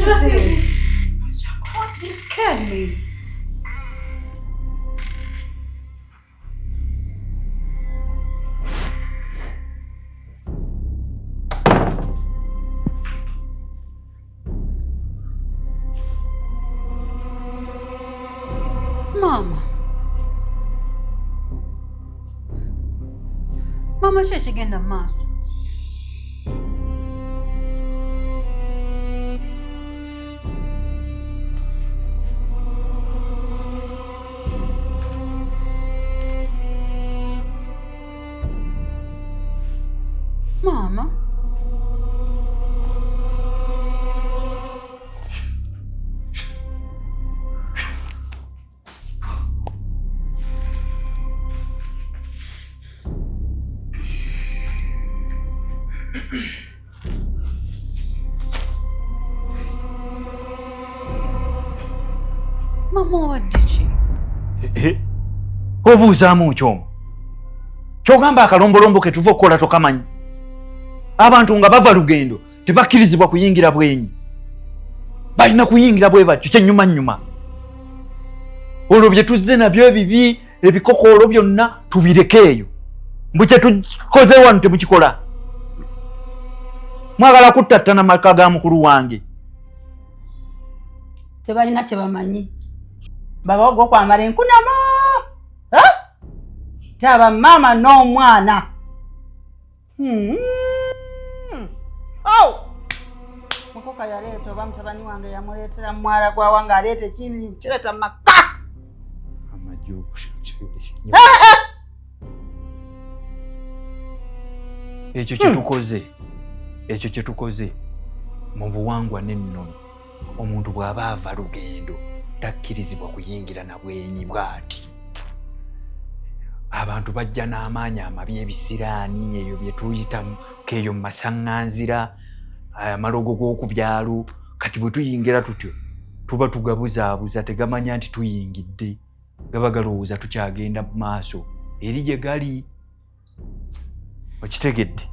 Did I say this? What? You scared me. Mama church again the mass. Mama. Mama waddichi. Obuuzaamu kyomo. Kyogamba akalombolombo ke tuva okukola tokamanyi. Abantu nga bava lugendo tebakkirizibwa kuyingira bwenyi. Balina kuyingira bwe batyo kyennyuma. Olwo bye tuzze nabyo ebibi ebikokoolo byonna tubirekeeyo. Mbu kye tukoze wano temukikola. Mwagala kuttattana maka ga mukulu wange. Tebalina kye bamanyi. Baba ogwo kwambala enkunamo. Taba mama n'omwana. Mukoka yaleeta oba mutabani wange yamuleetera mwala gwa wange aleete kindi kireta maka. Ekyo kye tukoze mu buwangwa n'ennono. Omuntu bw'aba ava lugendo takkirizibwa kuyingira na bwenyi bw'ati. Abantu bajja n'amaanyi amabi ebisiraani eyo bye tuyita keeyo mu masaŋŋanzira amalogo g'oku byalo kati bwe tuyingira tutyo tuba tugabuzaabuza tegamanya nti tuyingidde gaba galowooza tukyagenda mu maaso eri gye gali. Okitegedde?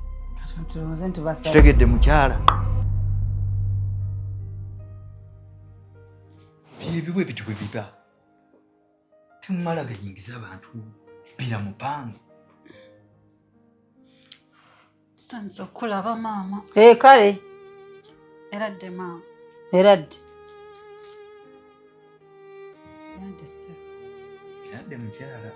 Kitegedde mukyala? Byebibwe bityo bwe biba tumala gayingiza abantu bila mupango. Sanso kulaba mama. Kale. Eradde mama. Eradde. Yande se. Eradde mukyala.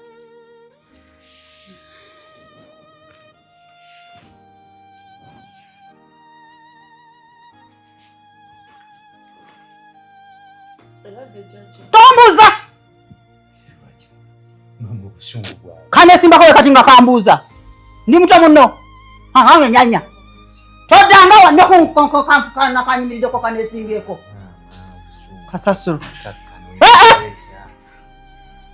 Tombuza! Mama busungu bwawe. Kane simba kowe kati nga kambuuza. Ndi muto munno. Ahange nyanya. Todanga wanne kunfukana kanyimiriddeko kanesimbyeko. Kasasulu.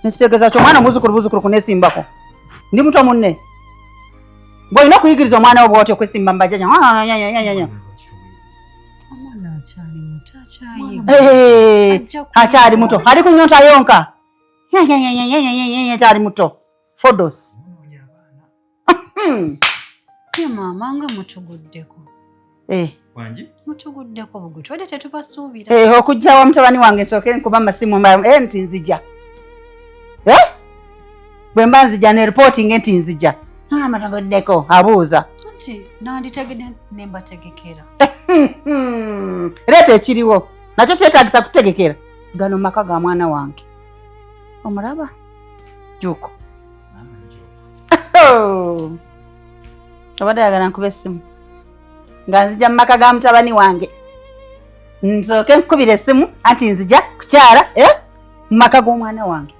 Nekitegeeza kyo mwana muzukulu kunesimbako. Ndi muto munne. Bw'olina okuyigiriza omwana wo bw'otyo okwesimba mbajjaja. Omwana akyali muto akyayiga. Akyali muto. Ali kunyota yonka. Akyali muto. Fodos. Ye mama nga mutuguddeko. Wangi? Mutuguddeko bugutu. Wadde tetubasuubira. Okujja wa mutabani wange nsooke nkuba amasimu nti nzija. Bwe mba nzija ne reporting nti nzija. Mataguddeko abuuza. Nti nanditegedde ne mbategekera. Leeta ekiriwo. Nakyo kyetaagisa kutegekera. Gano maka ga mwana wange. Omulaba? Juuko. Obadde ayagala nkube essimu nga nzija mu maka ga mutabani wange. Nsooke nkubira essimu anti nzija kukyala mu maka g'omwana wange.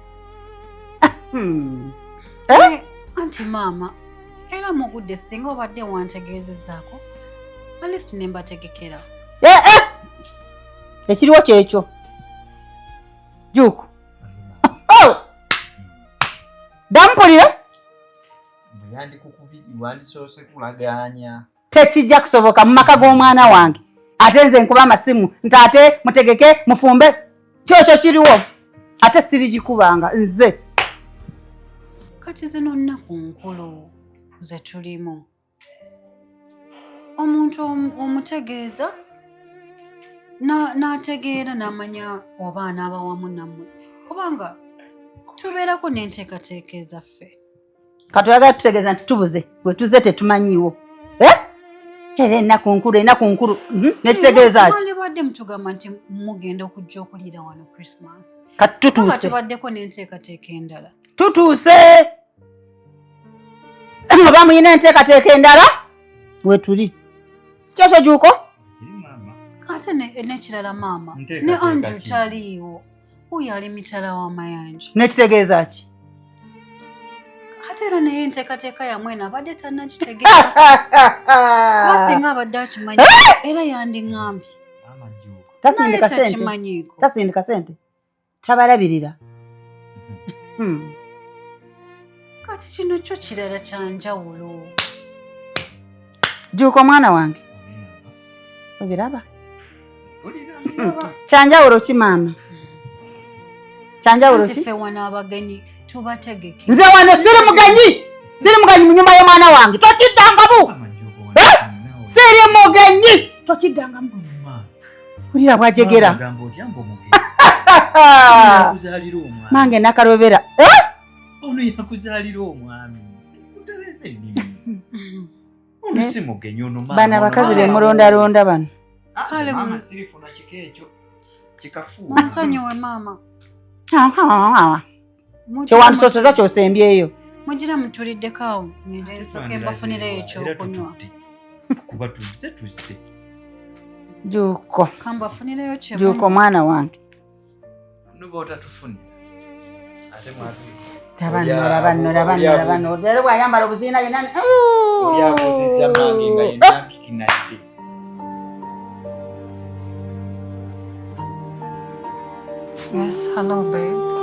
Anti mama, era mugudde singa obadde wantegeezezzaako. At least ne mbategekera. Ekiriwo kyekyo. Juuko. Dampulira? Wandisoose kulagaanya. Tekijja kusoboka mu maka g'omwana wange. Ate nze nkuba amasimu nti ate mutegeke mufumbe kyokyo kiriwo. Ate sirigikubanga nze. Kati zino nnaku nkulu ze tulimu. Omuntu omutegeeza n'ategeera n'amanya obaana abawamu nammwe kubanga tubeerako n'enteekateeka ezaffe. Katuyagala tutegeeza nti tubuze bwe tuze tetumanyiiwo. Era ennaku nkulu nekitegeeza ki? Mwandibadde mutugamba nti mugenda okujja okuliira wano Christmas. Kati tutuuse. Tubaddeko n'enteekateeka endala. Tutuuse. Oba muyina enteekateeka endala? We tuli. Si kyokyo Juuko? Ate n'ekirala maama. Ne Andrew taliiwo. Oyo ali mitala w'amayanja. Nekitegeeza ki? Ate era naye enteekateeka yamwe eno abadde tannakitegeera. Basinga abadde akimanyi era yandiŋŋambye. Tasindika sente. Tabalabirira. Kati kino kyo kirala kyanjawulo. Juuko mwana wange. Obiraba? Kyanjawulo ki maama? Kyanjawulo ki? Nti ffe wano abagenyi tubategeke. Nze wano siri mugenyi mu nyumba y'omwana wange. Tokiddangamu. Siri mugenyi. Tokiddangamu. Ulira bwajegera. Mange nakalobera. Ono yakuzaalira omwami. Utereze nnimi. Ono si mugenyi ono maama. Bana bakazi be mulondalonda bano. Kale mama sirifuna kikeekyo kikafuuwa. Munsonyiwe maama. Tewandisooseza kyosembyeyo. Mugira mutuliddeko awo ngende nsooke mbafunireyo ekyokunywa. Kuba tuzze. Juuko. Kambafunireyo kye. Juuko mwana wange. Nuba otatufunira. Ate mwatu. Labano. Dere bwayambala obuziina yenna. Oli abuzizza mange nga yenna kikinadde. Yes, hello babe.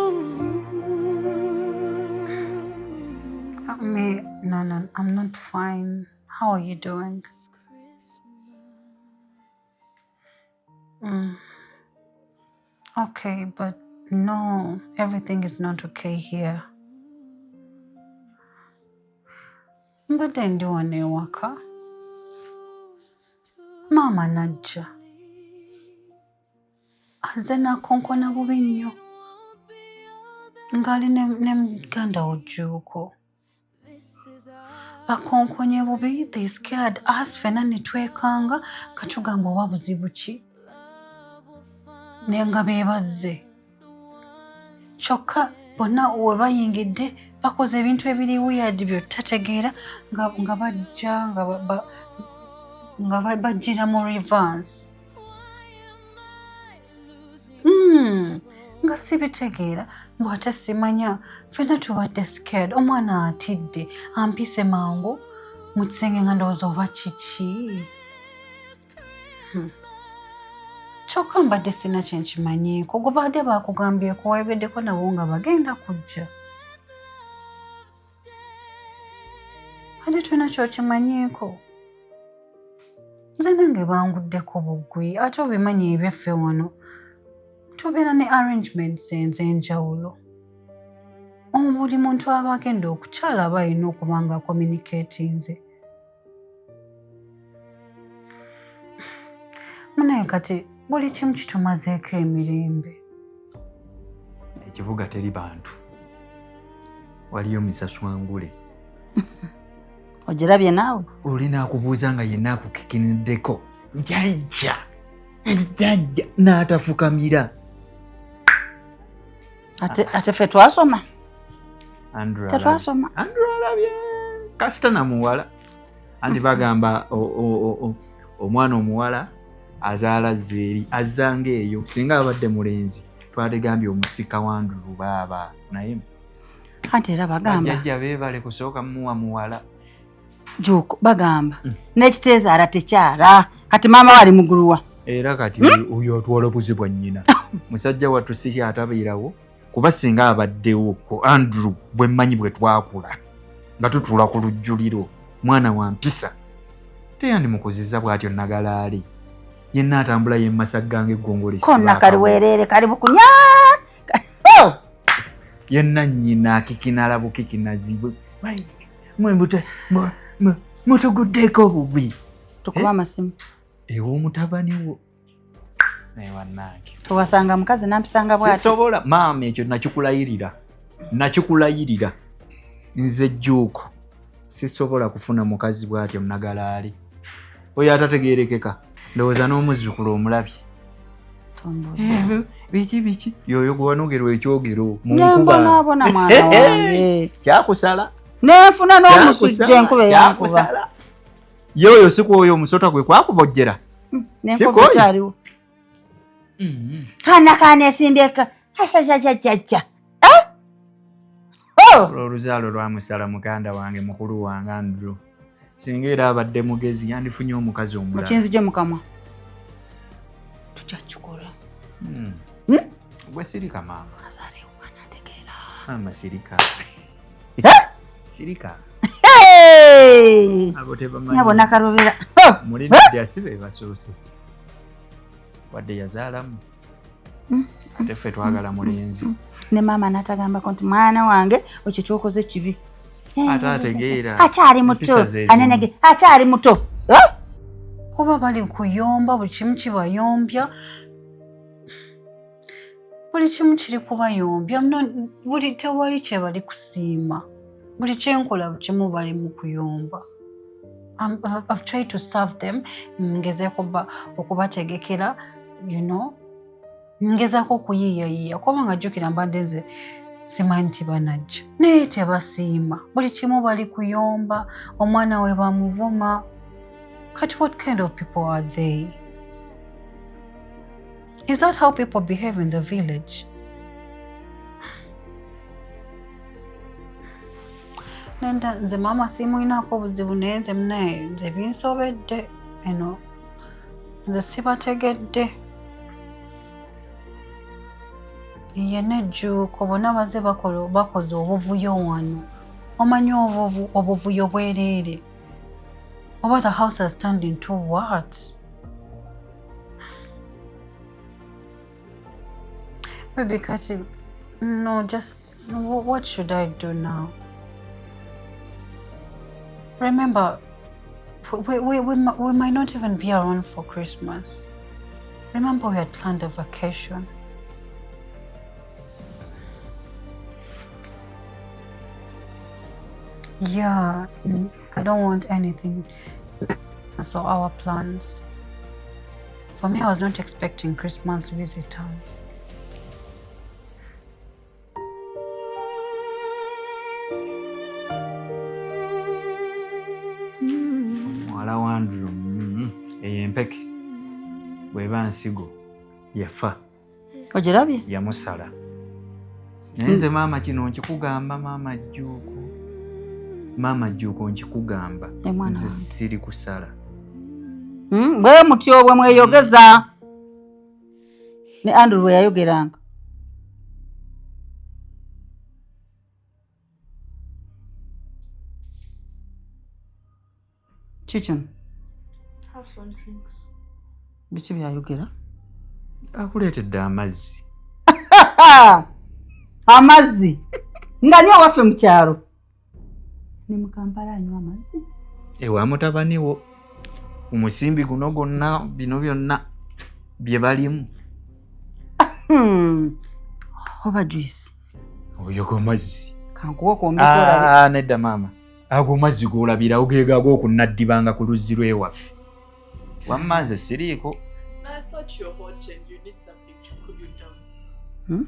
No, I'm not fine. How are you doing? Okay, but no, everything is not okay here. Mbadde ndi wano ewaka. Maama najja. Azze nakonkona bubi nnyo. Ngali ne muganda wo Juuko. Bakonkonye bubi, they scared us fena ne twekanga katugamba oba buzibu ki. Naye nga beebazze. Kyokka bonna we bayingidde bakoze ebintu ebiri weird byo tategeera nga bajja nga bajjira mu reverse. Nga sibitegeera bw'ate simanya ffenna tubadde scared. Omwana atidde ampise mangu mu kisenge nga ndowooza oba kiki. Kyokka mbadde sina kye nkimanyiiko. Gwe badde baakugambyeko weebeddeko nabo nga bagenda kujja. Ate tulina kyokimanyiiko. Nze nange banguddeko buggwi ate obimanyi ebyaffe wano. Tubeera ne arrangements ez'enjawulo. Buli muntu aba agenda okukyala aba alina okuba nga communicatinze. Munaye kati buli kimu kitumazeeko emirembe. Ekibuga teri bantu. Waliyo misaswangule. Ogirabye naawe? Olina akubuuza nga yenna akukikiniddeko. Jjajja n'atafukamira. Ate ffe twasoma. Tetwasoma. Andrew alabye kasita na muwala. Anti bagamba omwana omuwala azaala zzeeri azzanga eyo. Singa abadde mulenzi twategambye omusika wa Andrew baaba naye. Anti era bagamba. Jjajja beebale kusooka muwa muwala. Juuko bagamba. N'ekiteezaala tekyala. Kati maama wali muguluwa. Era kati oyo atwala buzibwa nnyina. Musajja wattu si atabeerawo. Kuba singa abaddewo ko Andrew bwe mmanyi bwe twakula nga tutuula ku lujjuliro mwana wa mpisa teyandimukuzizza bw'atyo nagalaali yenna atambula yemmasaggange eggongole konna kali weerere kali bukunya yenna nnyina akikinala bukikinazibwe mutuguddeko bubi tukuba amasimu ew'omutabani wo Newannange. Towasanga mukazi nampisanga bwati. Sisobola maama ekyo nakikulayirira. Nze Jjuuko sisobola kufuna mukazi bwatyo munagalaali. Oyo atategeerekeka. Ndowooza n'omuzzukulu omulabye. Biki yoyo gwe wanogerwa ekyogero mu nkuba. Nembona mwana wange. Kyakusala. Nefuna n'omusujja enkuba eyankuba. Yoyo siku oyo omusota gwe kwakubojjera. Nenkuba kyaliwo. Kana esimbye Hahahahaha. Oluzaalo lwamusala muganda wange mukulu wange Andrew. Singa era abadde mugezi yandifunye omukazi omulala. Mukinzije mukamwa. Tukyakikola. Gwe sirika maama. Azale omwana ategeera. Maama sirika. Sirika. Abo tebamanyi. Nyabona kalobera. Mulina byasibe basoose. Wadde yazaalamu. Ate ffe twagala mulenzi. Ne maama natagambako nti mwana wange ekyo kyokoze kibi. Ate ategeera. Akyali muto. Anenege akyali muto. Kuba bali kuyomba buli kimu kibayombya. Buli kimu kiri kubayombya. Buli tewali kye bali kusiima. Buli kyenkola kimu bali mu kuyomba. I've tried to serve them. Ngezeeko okubategekera, ngezaako okuyiiyayiiya kuba nga jjukira mbadde nze simanyi nti banajja naye tebasiima buli kimu bali kuyomba omwana we bamuvuma kati what kind of people are they? Is that how people behave in the village? Nenda nze maama simuyinaako obuzibu naye nze binsobedde nze sibategedde. Ye ne Jjuuko bonna baze bakoze obuvuyo wano. Omanyi obuvuyo bwereere. Oba the house has turned into what? Maybe kati, no, just, what should I do now? Remember, we might not even be around for Christmas. Remember we had planned a vacation. Yeah, I don't want anything. So our plans. For me, I was not expecting Christmas visitors. Mwala wa Andrew, empeke. Bweba nsigo, yafa. Ogirabye? Yamusala. Nze maama kino nkikugamba maama Jjuuko. Maama Jjuuko nkikugamba. Nze siri kusala. Bwe mutyo bwe mweyogeza. Ne Andrew bwe yayogeranga. Chichen. Have some drinks. Biki byayogera? Akuleetedde amazzi. Amazzi. Nga nyo waffe mu kyalo. Ne mu Kampala anywa amazzi. Ewa mutabani wo. Umusimbi guno gonna bino byonna bye balimu. Oba juice. Oyo go mazzi. Kankuwa kombikola. Nedda maama. Ago mazzi golabira ogega okunnaddibanga ku luzzi lwewaffe. Wamma nze siriiko. I thought you're hot and you need something to cool you down.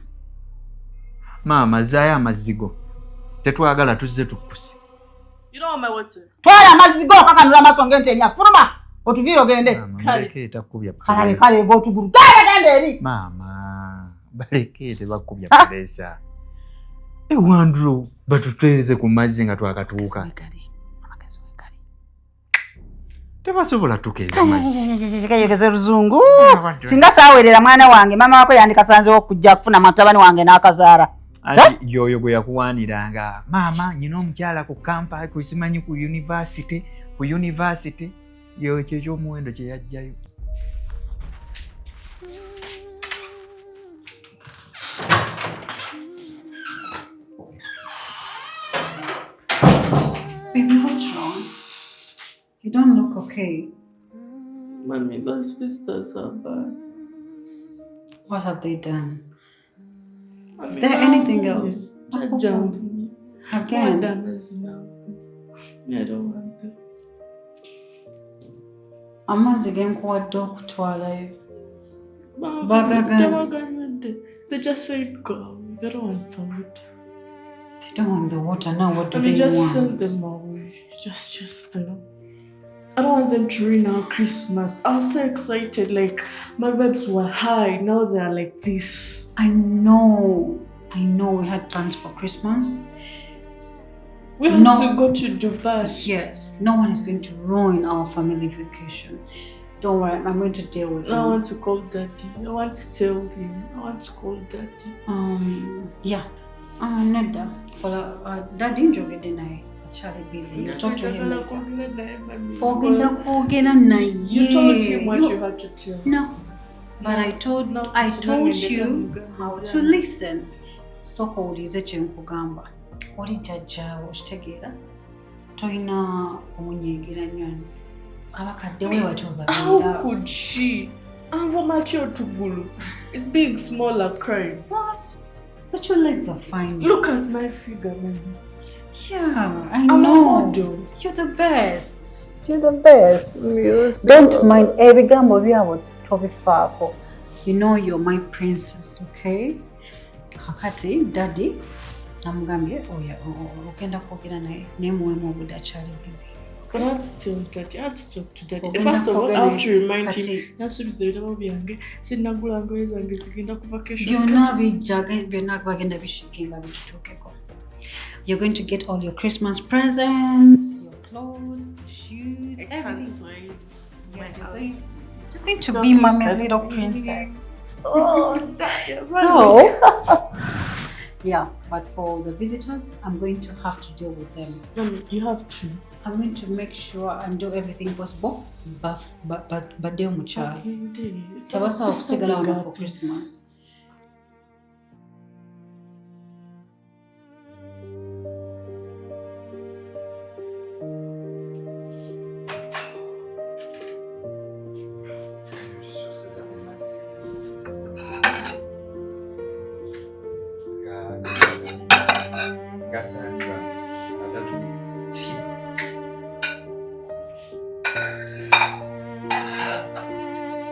Maama zaayo amazzigo. Tetwagala tuzze tukkuse. You don't want my water? Twala amazzigo kakanula amasonga entenya. Furuma. Otuviire ogende. Baleke takubya. Kale go tuguru. Tala gende eri. Maama. Baleke tebakubya presa. Andrew batuteereze ku mazzi nga twakatuuka. Tebasobola tukeeza mazzi. Kayogeze luzungu. Singa saawerera mwana wange mama wako yandikasanzewo okujja kufuna matabani wange n'akazaala. Yoyo gwe yakuwaaniranga. Maama nyina omukyala ku kampa kusimanyi ku university. Yo kyekyomuwendo kye yajjayo. Baby, what's wrong? You don't look okay. Mommy, those visitors are bad. What have they done? Is I there mean, anything else? Jam for me. Again. Madam is enough. Me, I don't want them. Amazzi genkuwadde okutwalayo. They just said go. They don't want the water. They don't want the water now. What do I they mean, just want? send them away. Just you know. I don't want them to ruin our Christmas. I was so excited. Like, my vibes were high. Now they are like this. I know we had plans for Christmas. We had to go to Dubai. Yes, no one is going to ruin our family vacation. Don't worry, I'm going to deal with them. I want to call Daddy. I want to tell him. I want to call Daddy. Yeah. Nedda. Well, Daddy njogedde naye. Akyali busy. You talk to him later. Ogenda kwogera naye. You told him what you had to tell. No. But I told you how to listen. Sooka owulize kye nkugamba. Oli jjajjaawo okitegeera? Tolina kumunyiigira nnyo. Abakadde we batyo babeera. How could she? It's big, smaller, crying. What? But your legs are fine. Look at my figure, man. Yeah, I I'm know. a model. You're the best. You're the best. Don't mind ebigambo byabo tobifaako. You know you're my princess, okay? Kakati, Daddy, namugambye ogenda kwogera naye muwemu obudde akyali busy. But I have to tell Daddy. I have to talk to Daddy. First of all, I have to remind him. Nasubiza ebitabo byange. Sinagula ngoye zange zigenda ku vacation. Byonna bagenda bishikinga bitutuukeko. You're going to get all your Christmas presents, your clothes, the shoes, everything. You're going to be Mommy's little princess. Oh, So, yeah, but for the visitors, I'm going to have to deal with them. Mommy, you have to. I'm going to make sure and do everything possible. But they'll mucha. Okay, indeed. Tabasa okusigala wano for Christmas.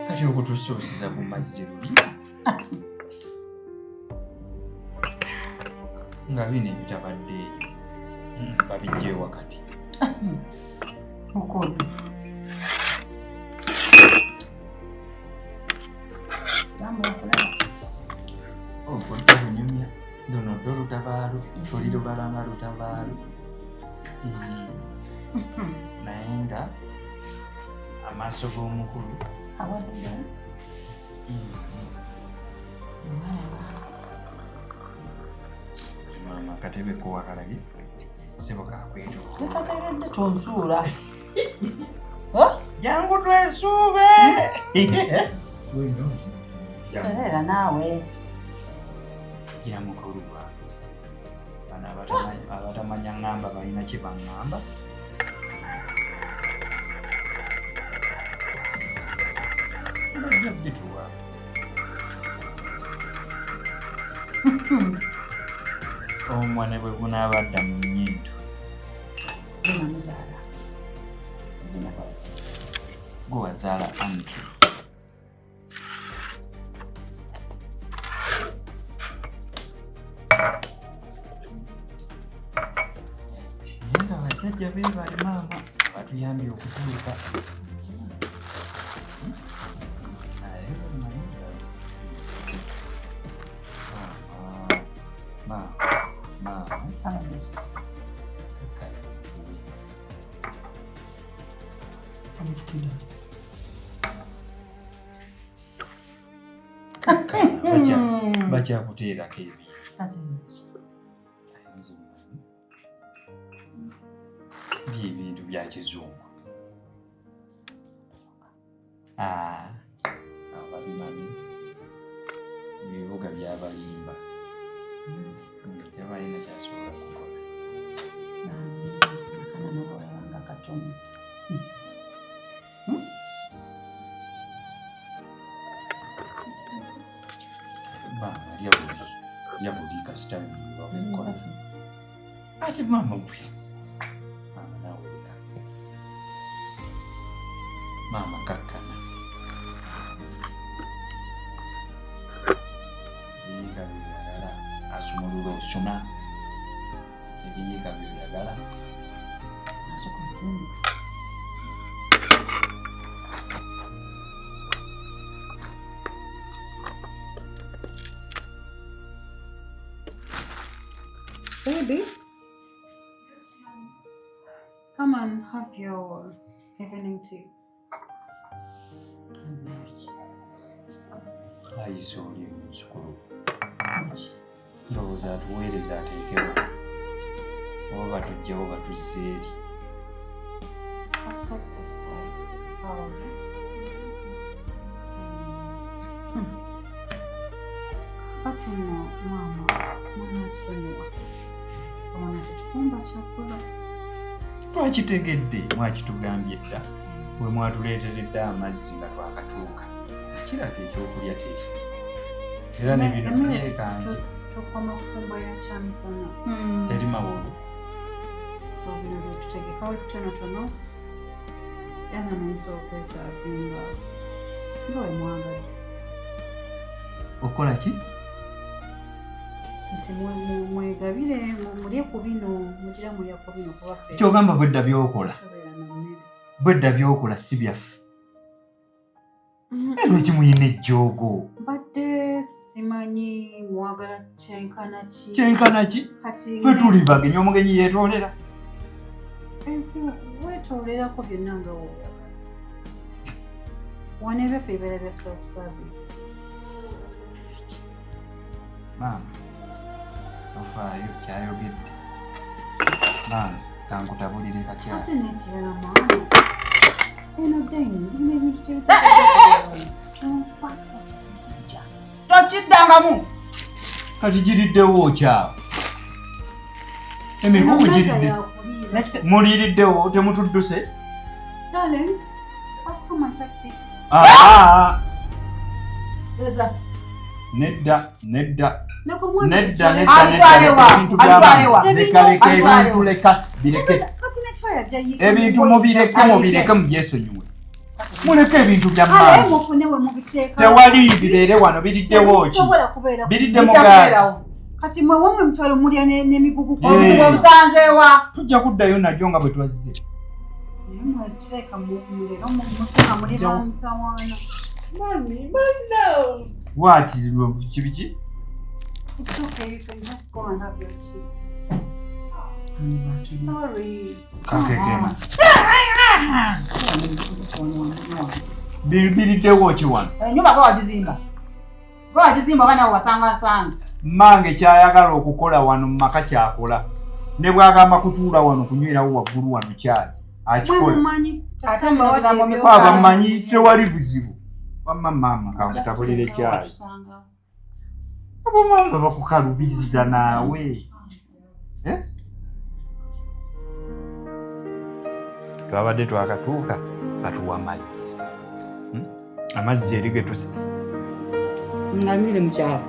Kati okutusoosiza mu mazzi luli nga bino ebitabaddeeyo babijje wakati Mukono. okodde lunyumya luno ddo lutabaalo tuli lubalanga lutabaalo naye nga amaaso g'omukulu maama katebe kowakalabye sebo kakwetoo Sikateredde tonsuula. jangu twesuube Era naawe. jamukuluba bano abatamanya ŋŋamba balina kye baŋŋamba bajja bituwa omwane bwe gunaabadda mu nnyindo Zina muzaala. Zina bawati. gwe wazaala Andrew. Naye nga bajjajja be bali maama batuyambye okutuuka. Bakyakuteerako ebintu. Byebintu bya kizungu. Abo babimanyi. Ebibuga byabayimba. Tebalina kyasobola kukola. Akana n'obulanga katono. ya buli kasita bikola. Ati mama gwe. Mama nawe leka. Mama kakkana. Ebiyiika by'oyagala asumulula osuna. Ebiyiika by'oyagala asukutini. Baby? Yes, ma'am. Come and have your evening tea. Ayise oli muzukulu. Ndowooza atuweereza ateekewo. Oba batugyewo batuzze eri. Let's take this day. It's hard. Kati nno mama tusonyiwa. Someone atufumba chakula. Twakitegedde mwakitugambye dda. Bwe mwatuleeteredde amazzi nga twakatuuka. Kiraga ekyokulya teri. Era n'ebintu byekanze. Tukoma kufumba ya kyamisana. Teri mawolu. So bino byetutegekawo tonotono. Yana n'omusobola okwesaafinga. Nga we mwangadde. Okola ki? Nti mwegabire mulye ku bino, mugira mulya ku bino kuba ffe. Kyogamba bwedda by'okola. Tobeera na mmere. Bwedda by'okola si byaffe. Lwaki muyina ejjoogo? Mbadde simanyi mwagala kyenkana ki. Kyenkana ki? Kati Ffe tuli bagenyi, omugenyi yeetoolera. Weetoolerako byonna nga woyagala. Wano ebyaffe ebibeera bya self-service. Maama, tofaayo kyayogedde. Maama, kankutabulire kakyala. Ate n'ekirala maama. Eno dayini ndina ebintu tebitegeera. Tonkwata. Tokiddangamu. Kati giriddewo okyawo. Emikubu giridde. Muliiriddewo temutudduse? Darling, first come and take this. Eza. Nedda. Leka bireke. Ebintu mubireke mubyesonyiwe. Muleke ebintu bya maama. Tewali bibeere wano biriddewo ki? Biridde mu gaati. Kati mwe wamwe mutwalo mulya n'emigugu kwa obusanzeewa. Tujja kuddayo najjo nga bwe twazze. Naye mwekireka mulero musika muli bamutawaana. Mommy, no. What? Kibiki? It's okay, you can just go and have your tea. Sorry. Kakekema. Biriddewo ki wano? Ennyumba wagizimba. Wagizimba bana wasanga. Mmange kyayagala okukola wano mu maka kyakola. Ne bwagamba kutuula wano kunywerawo waggulu wano kyali. Akikola. Ate mbawadde ebyo. Bamanyi tewali buzibu. Wamma maama kankutabulire kyali. Abo maama bakukalubiriza naawe. Twabadde twakatuuka batuwa amazzi. Amazzi eri getusa. Ngamire mu kyalo.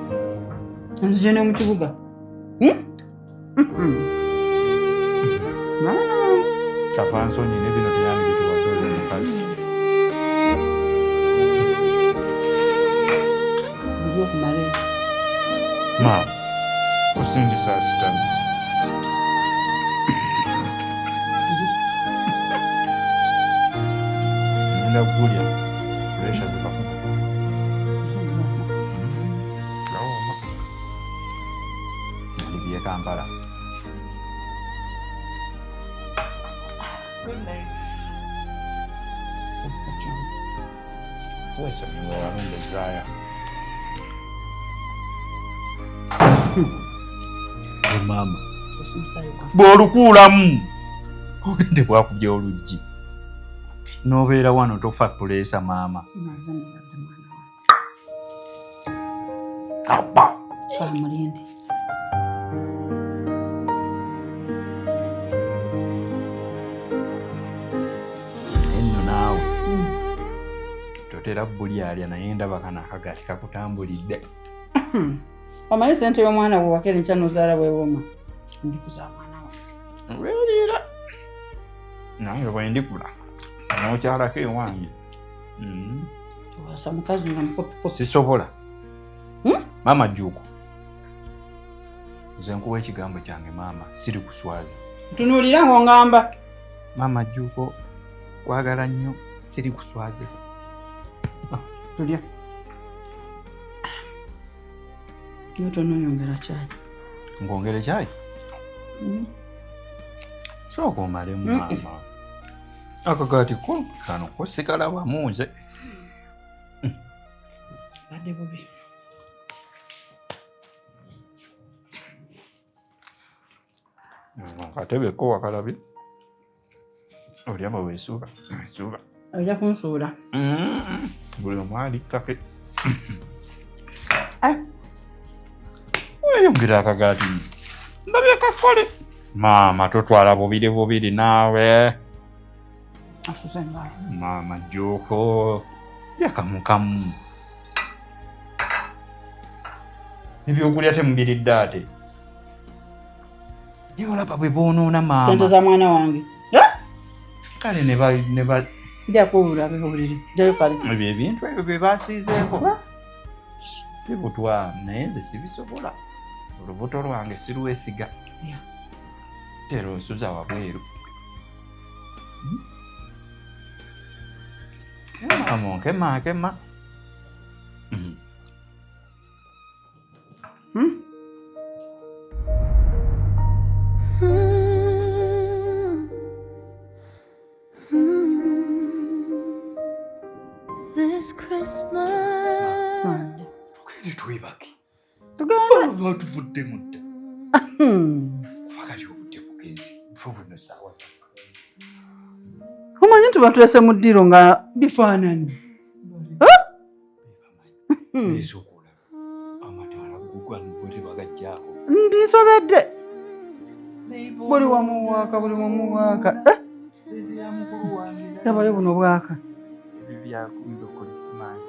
Nzije ne mu kibuga. Kafansonyi ne bino tuyandi bituwatole mukazi. Ndio kumale. Maama, kusindisa sitani. Nenda kulya. Pressure zikakupa. Naoma. Nalibye Kampala. Good night. Wewe ni wewe ndo Zaya. Mama. Bw'olukuulamu. Obudde bwakubye oluggi. N'obeera wano tofa puleesa maama. Kappa. Kamulinde. Enno naawe. Totera buli alya naye ndaba kana akagaati kakutambulidde. Omanyi sente y'omwana we wakera enkya n'ozaala bwewoma. Ndikuza mwana we. Weerira. Nange bwe ndikula. N'okyalako ewange. Tuwasa mukazi nga mukopi. Sisobola. Maama Jjuuko. Nze nkuwa ekigambo kyange maama, siri kuswaza. Ntunuulira ng'ongamba. Maama Jjuuko, kwagala nnyo, siri kuswaze. Tulya. N'otonoonyongera caayi. Ngongere caayi? Sooka omalemu maama. Akagaati ko kano ko sikalabamu nze. Badde bubi. Akatebe ko wakalabye? Olyamba weesuuba. Weesuuba. Ojja kunsuula. Buli omu alikkake. Weeyongera akagaati. Ndabye kakole. Maama totwala bubiri naawe. Asuze ngayo. Maama Jjuuko. Yakamukamu. Ebyokulya temubiridde ate. Naye olaba bwe boonoona maama. Sente za mwana wange. Kale ne ba Nja kuwulira bihulire. Njayo kale. ebyo ebintu ebyo bye baasiizeeko. Si butwa naye nze sibisobola. Olubuto lwange sirwesiga. Tera osuza wabweru. Nkema. This Christmas. Twebake. Tugenda. Batuvudde mudda. Wakati obudde bugenzi. Buno sawa. Omanyi nti batulese mu ddiro nga bifaanani. Esokola. Amataala gugwa nbote bagajjaako. Ndisobedde. Buli wamu waaka. Tabayo buno bwaka. Bibyakundo Christmas.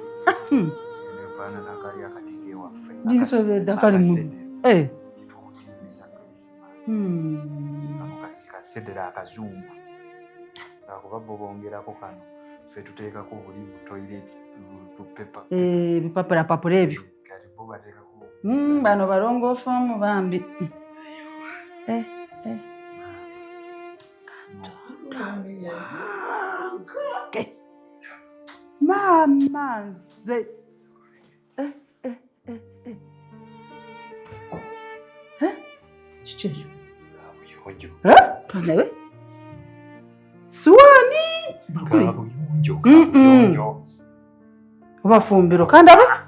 Nevaana nakali akatike waffe. Ndisobedde akali mu. Kasedera akazumba. Akuba bobongerako kano. Ffe tuteekako buli mu toilet pepa. Bipapula ebyo. Kati bo bateekako. Bano balongoofu mu bambi. Mama nze. Kiki ekyo? Buyonjo. Tanawe? Suwani! Bakuli. Buyonjo. Oba fumbiro kandaba?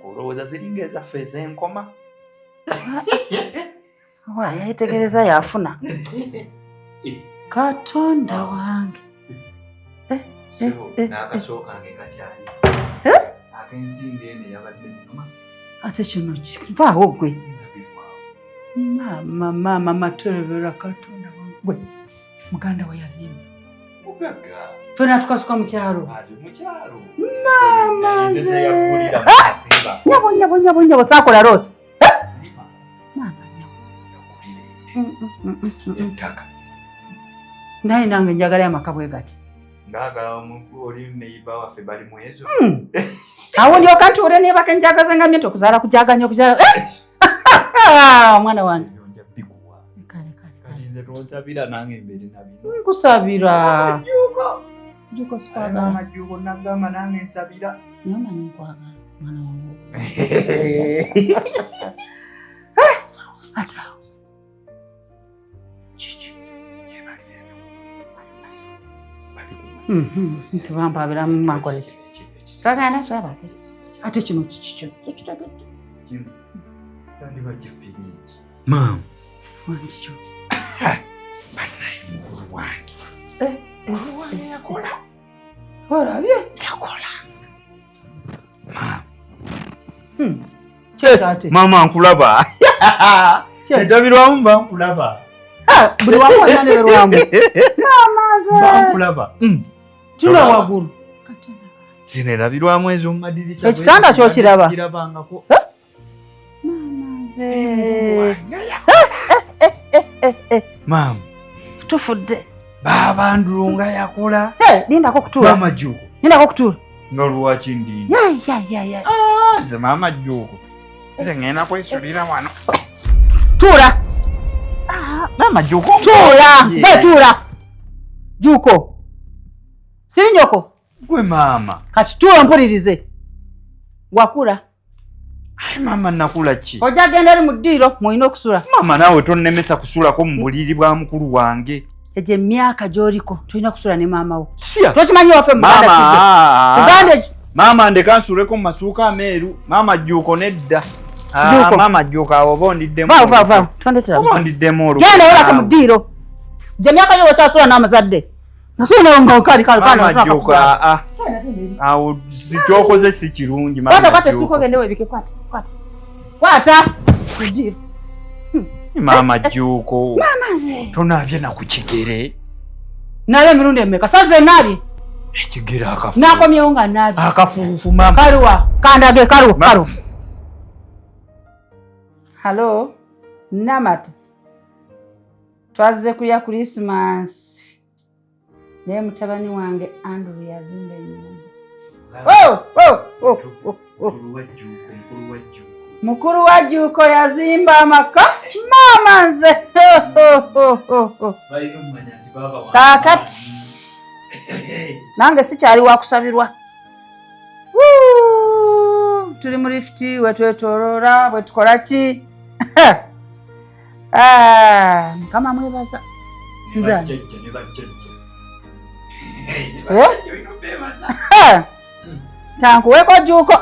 Olowooza ziringa ezaffe ez'enkoma? Yetegereza yafuna. Katonda wange. N'akasookange katyali. Ak'ensimbi eno yabadde nnuma. Ate kino kivaawo gwe. Maama matolebera Katonda wange. Gwe muganda we yazimba. Mugagga. Fena tukasuka mu kyalo. Ate mu kyalo. Maama nze. Ndese yakulira mu kasimba. Nyabo saakola rosi. Sirima. Maama nyabo. Yakulira ettaka. Naye nange njagala amaka bwe gati. Ngaagala omuntu oli neiba waffe bali mu ezo. Awo ndyoka ntuule neebaka njagaza nga myento okuzaala kujaganya okuzaala. Omwana wange. Kati nze tonsabira nange mbere na bino. Nkusabira. Juko sipagala. Amajjuko nagamba nange nsabira. Namanyi nkwagala mwana wange. Ata. Chichi. Ntibampa abiramu mankoleki. Twagana twabake. Ate kino kikikyo. Sokitegedde. Kino. Kandi bakifiriti. Maam. Wandicho. Banayi mukulu wange. Wange yakola. Olabye? Yakola. Kyekate. Mama nkulaba. Edabirwamu bankulaba. Buli wamu oyandeberwamu. Mama ze. Bankulaba. Tuna wagulu. Zinerabirwamu ezo mu madirisa. Ekitanda kyo kiraba. Kirabangako. Mama ze. Mama. Tufudde. Baba ndulunga yakola. Lindako kutuula. Mama Juko. Lindako kutuula. Nga lwaki ndini. Ya. Nze Mama Juko. Nze ngenda kwesulira wano. Tuula. Mama Juko. Tuula. Tuula. Juko. Siri nyoko. Gwe mama. Kati tuula mpulirize. Wakula. Ai mama nakula ki? Ojja genda eri mu ddiiro mw'olina okusula. Mama nawe tonnemesa kusulako mu buliri bwa mukulu wange. Egyo emyaka gy'oliko tolina kusula ne maama wo. Siya. Tokimanyi waffe mu Uganda. Mama ndeka nsuleko mu masuuka ameeru. Mama Juko nedda. Mama Juko awo bondiddemu. Vaavu. Tondetera. Bondiddemu olwo. Genda olako mu ddiiro. Gye emyaka gyo okyasula n'amazadde. Nasula nga kali. Mama Juko awo sikyokoze si kirungi Mama Juko. Kwata essuuka ogende weebike kwata. Mu ddiiro. Mama Juko. Mama nze. Tonaabye na ku kigere. Naye emirundi emeka saze naabye. Ekigere akafu. Nakomyewo nga naabye. Akafuufu mama. Kaluwa. Kandage kalu. Hello. Namata. Twazze kulya Christmas. Naye mutabani wange Andrew yazimba ennyumba. Mukulu wa Juko yazimba amaka. Mama nze. Kakati. Nange sikyali wa kusabirwa. Tuli mu lifti wetwetooloola bwe tukola ki? Mukama mwebaza. Nze. Tankuweko Juko.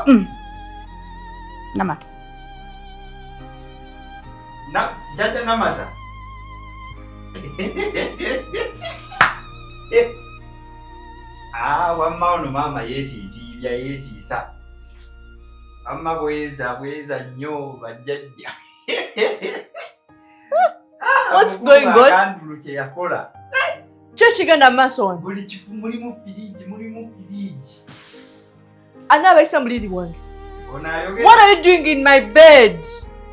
Namata. Jaja Namata. Wamma ono mama yeetiisa. Amma bweza nnyo bajjajja. What's going on? Kandulu kye yakola. Kigenda maaso wange. Buli kifu mulimu firiji. Anaabayisa muliri wange. What are you doing in my bed?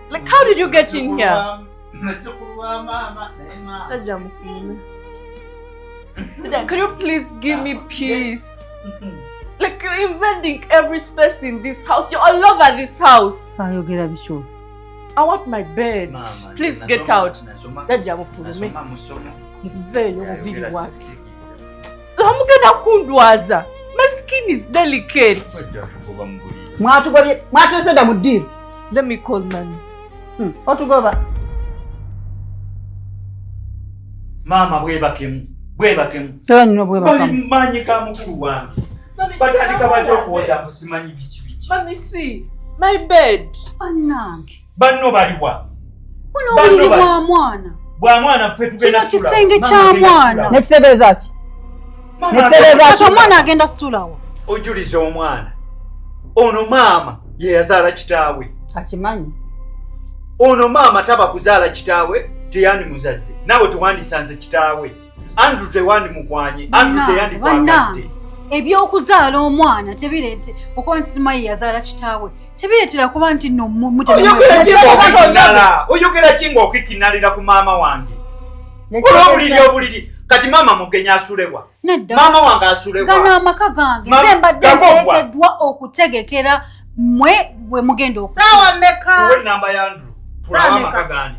Like, how did you get in here? Can you please give me peace? Like, you're invading every space in this house. You're all over this house. I want my bed. Please get out. My skin is delicate. Mwatugobye mu ddiiro. Let me call Mami. Otugoba. Mama bwebakemu. Tonyo bwebakamu. Manyi ka mukulu wange. Batandika batya okuwoza kusimanyi biki. Mami, see my bed. Bannange. Banno baliwa. Buno obuliri bwa mwana. Bwa mwana ffe tugenda Kino kisenge kya mwana. Nekitegeeza ki? Kati omwana agenda sulawo. Ojuliza omwana. Ono maama ye yazaala kitaawe. Akimanyi. Ono maama taba kuzaala kitaawe teyandi muzadde. Nawe tewandisanze kitaawe. Andrew tewandi mukwanye. Andrew teyandi kwagadde. Ebyokuzaala omwana tebireete okuba nti mayi yazaala kitaawe. Tebireetera kuba nti nno oyogera ki ng'okikinalira ku maama wange? Olw'obuliri kati maama mugenya asulebwa. Maama wange asulebwa. Gano amaka gange nze mbadde nteekeddwa okutegekera mwe bwe mugenda okuba. Saawa mmeka? Tuwe nnamba ya Andrew. Tulaba amaka gani?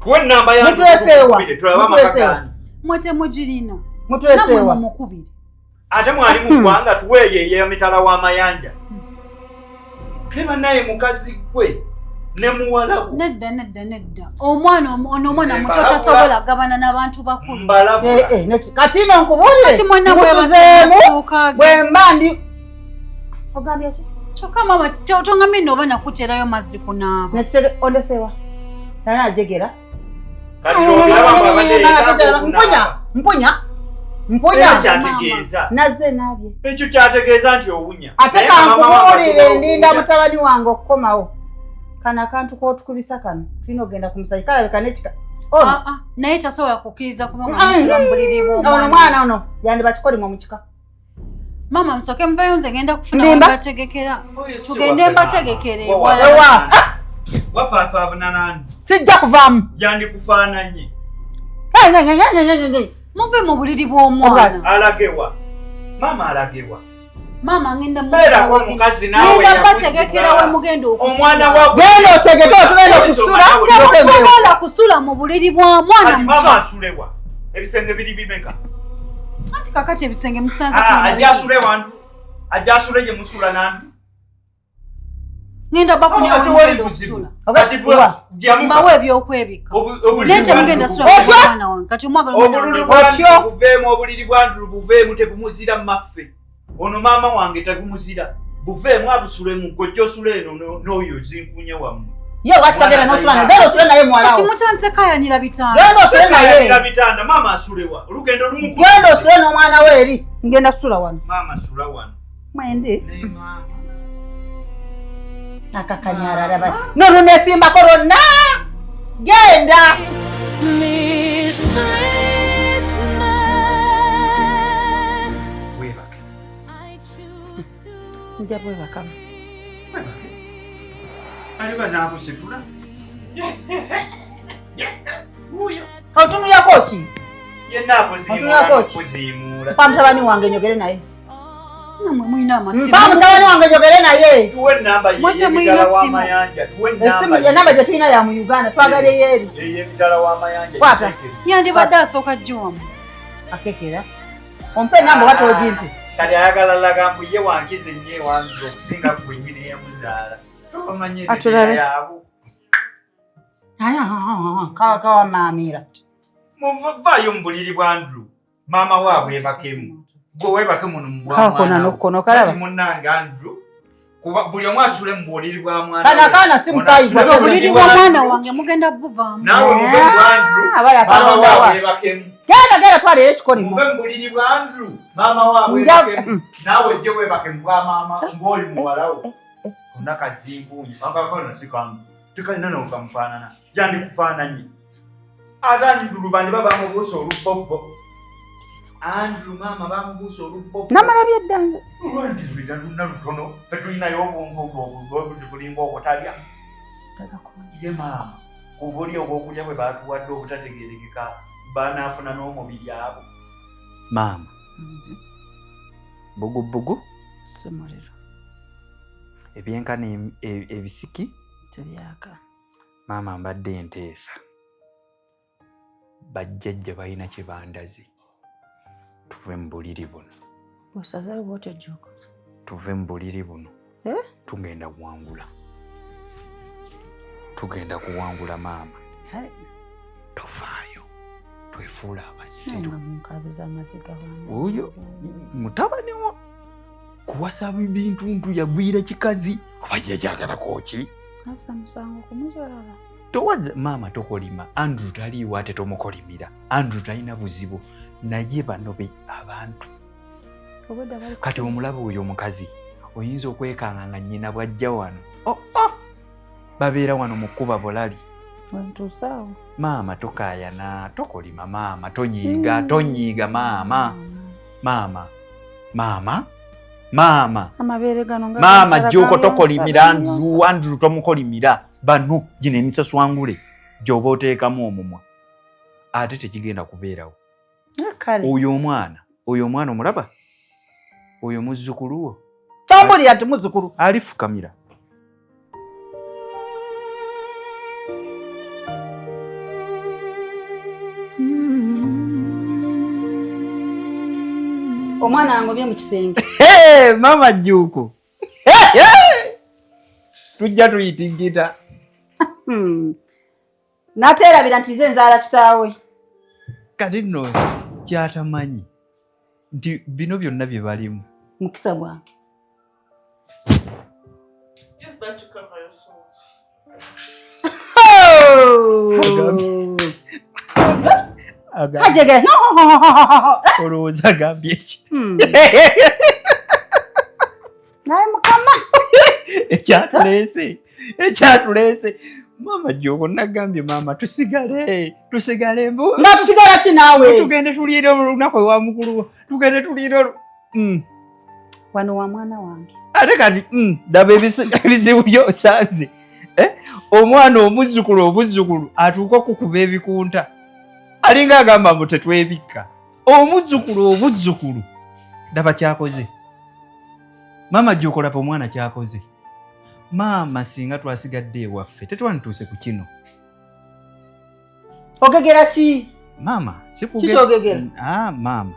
Tuwe nnamba ya Andrew. Tulaba amaka gani? Mwe temugirina. Mutuleseewa. Namwe mumukubire. Ate mwali mu ggwanga tuweeye ya mitala w'amayanja. Keba naye mukazi gwe ne muwala gwe. Nedda. Omwana muto tasobola gabana n'abantu bakulu. Kati no nkubuulire. Kati mwenna bwebasuuka. Bwe mba ndi. Ogambye ki? Kyokka mama tongamye n'oba nakuteerayo mazzi kunaaba. Nekitege ondeseewa. Nana ajegera. Mpunya. Kyategeeza. Nazze naabye. Ekyo kyategeeza nti owunya. Ate kankubuulire ndinda mutabani wange okukomawo. Kana akantu k'otukubisa kano tulina ogenda ku musajja kalabika n'ekika. Naye tasobola kukkiriza kubanga musula mu buliri bw'omwana. Ono mwana ono yandibakikolimwa mu kika. Mama msoke mvayo nze ngenda kufuna Ndimba? mbategekera. Tugende mbategekere. Ewa. Wafa abunanani. Sijja kuvaamu. Yandi kufaananye. Muve mu buliri bw'omwana. Alagewa. Mama alagewa. Mama ngenda Bera kwa mukazi nawe ngenda mbategekera we mugenda okusula. Omwana wa Genda otegeke otugenda kusula. Temusobola kusula mu buliri bwa mwana muto. Mama asulewa. Ebisenge biri bimeka. Ati kakati ebisenge musanze tulina. Ajasule wandu. Ajasule je musula nandu. Ngenda bafunya wali kusula. Kati bwa jamuka. Mbawe ebyokwebika. Nete mugenda sula mu mwana wange. Kati omwagala obululu bwandu buvemu obuliri bwandu buvemu tebumuzira maffe. Ono mama wange tebumuzira. Buvemu abusule mu gojjo sule eno n'oyo zinkunye wamu. Ye wakitagera n'osula naye osule naye mwala. Kati mutanze kaya nira bitanda. Genda osule naye. Nira bitanda mama asulewa. Olugendo lumu. Genda osule n'omwana we eri. Ngenda sula wano. Mama sula wano. Mwende. Ne mama. Akakanyara raba. Nono nesimba korona. Genda. This Christmas, Webake. I choose to. Nja bwe bakama. Webake. Aliba nakusitula. Uyo. Otunula koki. Yenna Otunula kuzimula. Pamutabani wange njogere naye. Namwe mwina amasimu. Pamutabani wange njogere naye. Tuwe namba Mwache ye mwina mitala wa simu. mayanja. Tuwe Esimu ya namba gye tulina ya mu Uganda twagale yeeri. Ye mitala wa mayanja. Kwata. Yandi badde asooka jjuwamu. Akekera. Ompe namba watu ojimpi. Kali ayagala laga mbu ye wankize nnyo ewange okusinga ku bwennyini yamuzaala. Omanye Atulale. yaabo. Kawa mamira. Muvaayo mu buliri bwa Andrew. Maama waabwe ebakemu. Gwe weebake muno mu bwa mwana. Kakona n'okkono kalaba. Kati munnange Andrew. Kuba buli omu asule mu buliri bwa mwana. Kana si musaayi Zo buliri bwa mwana wange mugenda buvaamu. Naawe muve mu Andrew. Abaya Maama kalonda wa. waabwe ebakemu. Genda twale ekikolimu. Muve mu buliri bwa Andrew. Maama waabwe ebakemu. Naawe ejje weebake mu bwa maama ng'oli muwala we. Konnakazimbuunyi. Akakono si kangu. Tekalina n'okamufaanana. Yandi kufaananye. Ate Andrew bandi babamubuusa olubobbo. Andrew mama bamubuusa olubobbo. Namalabye eddanze. Olwandirira luna lutono. Tetulinayo obwongo bulimba obutalya. Ye maama. Obuli obwokulya bwe baatuwadde obutategeerekeka banaafuna n'omubiri abo. Maama. Bugubugu. Semuliro. Ebyenkana ebisiki. Tebyaka. Maama mbadde nteesa. Bajjajja balina kye bandaze. Tuve mu buliri buno. Osazeewo bw'otojjuuka. Tuve mu buliri buno. Tugenda kuwangula. Tugenda kuwangula maama. Tofaayo. Twefuula abasiru. Oyo mutabani wo. Kuwasa bintu yagwira kikazi. Oba yajagala koki? Asa musango kumuzaala. Towaza maama tokolima. Andrew taliiwo ate tomukolimira. Andrew talina buzibu. Naye bano be abantu. Kati omulaba oyo omukazi oyinza okwekanga nga nnyina bwajja wano. Babeera wano mu kkuba bulali. Wantusaawo. Maama tokaayana, tokolima maama, tonyiiga maama. Maama. Amabeere gano nga Maama jjoko tokolimira Andrew tomukolimira. Bano gino emisaswangule gy'oba oteekamu omumwa. Ate tekigenda kubeerawo. Oyo omwana omulaba? Oyo muzzukulu wo? Tambulira nti muzzukulu. Alifukamira. Omwana angobye mu kisenge. Mama Jjuuko. Tujja tuyitingita. Nateerabira nti nze nzaala kitaawe. Kati nno kyatamanyi nti bino byonna bye balimu. Mukisa gwange. Use that to cover your souls. Kajege. Olowooza agambye ki? Naye mukama. Ekyatuleese. Mama Jjuuko nagambye maama tusigale mbu. Nga tusigala ki naawe? Tugende tuliire olunaku ewa mukulu. Tugende tuliire wano wa mwana wange ate kati daba ebizibu byosanze omwana omuzzukulu atuuka okukuba ebikunta alinga agamba mbu tetwebikka omuzzukulu daba kyakoze maama gy'okolapa omwana kyakoze maama singa twasigadde ewaffe tetwandituuse ku kino ogegera ki maama kikyogegera maama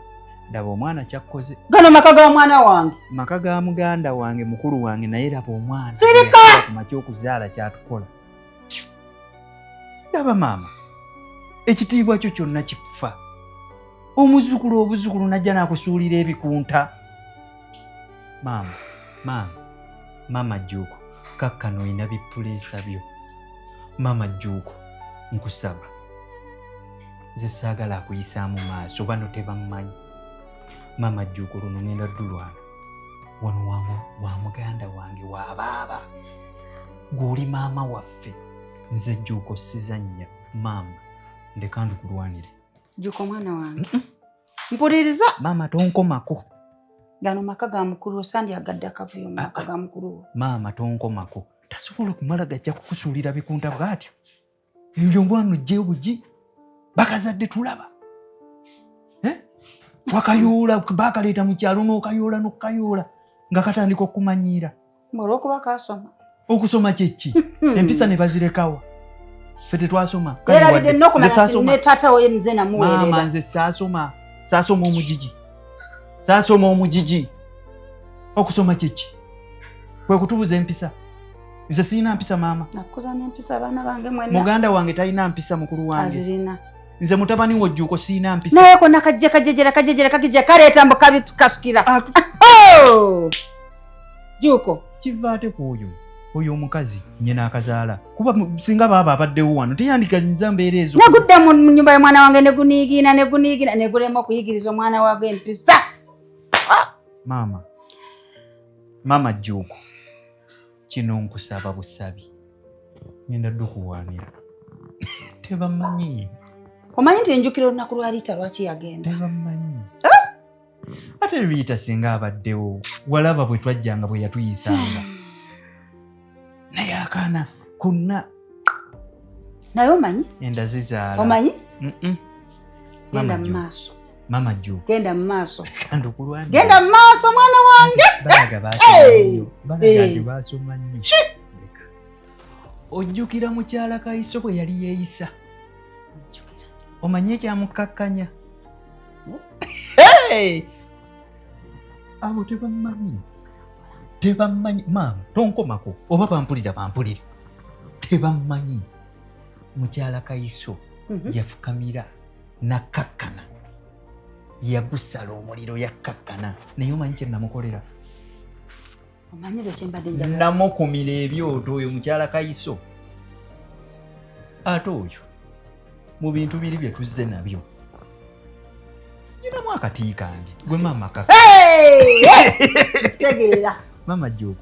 daba omwana kyakkoze gano maka ga mwana wange maka ga muganda wange mukulu wange naye raba omwana sirika kumakyokuzaala kyatukola daba maama ekitiibwa kyo kyonna kifa obuzzukulu najja nakusuulira ebikunta maama Jjuuko kakkano oyina bipuleesa byo maama Jjuuko nkusaba nze saagala akuyisaamu maaso bano tebammanyi maama Jjuuko luno ngenda dulwana wano wa muganda wange wa baaba gw'oli maama waffe nze Jjuuko sizannya maama ndeka ndukulwanire Jjuuko mwana wange mpuliriza maama tonkomako gano maka ga mukulu osandi agadde akavuyo maka ga mukulu maama tonkomako tasobola okumala gajja kukusuulira bikunta bwatyo ebyo omwana ojjeyo bugi bakazadde tulaba wakayoola bakaleeta mu kyalo n'okayoola nga katandika okumanyiira olw'okuba kasoma okusoma kyeki empisa ne bazirekawa ffe tetwasoma erabidde n'okumanya ne taata we nze namuweerera maama nze saasoma omugigi okusoma kyeki kwe kutubuza empisa nze sirina mpisa maama nakuza n'empisa abaana bange mwena muganda wange talina mpisa mukulu wange azirina nze mutabani wo Jjuuko sirina mpisa naye konna kajjera kaleeta mbu kabitukasukira Jjuuko kiva ate ku oyo omukazi nyina akazaala kuba singa baaba abaddewo wano teyandigalinza mbeera ezo nagudda mu nnyumba ya mwana wange neguniigiina negulema okuyigiriza omwana wange empisa maama Jjuuko kino nkusaba busabi ngenda ddukuwaanira tebammanyi omanyi nti enjukira olunaku lwa Liita lwaki yagenda tebammanyi ate Liita singa abaddewo walaba bwe twajjanga bwe yatuyisanga naye akaana konna naye omanyi enda zizaala omanyi genda mu maaso maama Jjuuko genda mu maaso kandukulwanira genda mu maaso mwana wange balaga basoma nnyo ojjukira mukyala Kayiso bwe yali yeeyisa omanye ekyamukkakkanya abo tebammanyi maama tonkomako oba bampulira tebammanyi mukyala Kayiso yafukamira nakkakkana yagusala omuliro yakkakkana naye omanyi kye namukolera omanyize kyembadde njagala namukumira ebyoto oyo mukyala Kayiso ate oyo mu bintu biri bye tuzze nabyo nyinamu akati kange gwe maama tegeera maama Jjuuko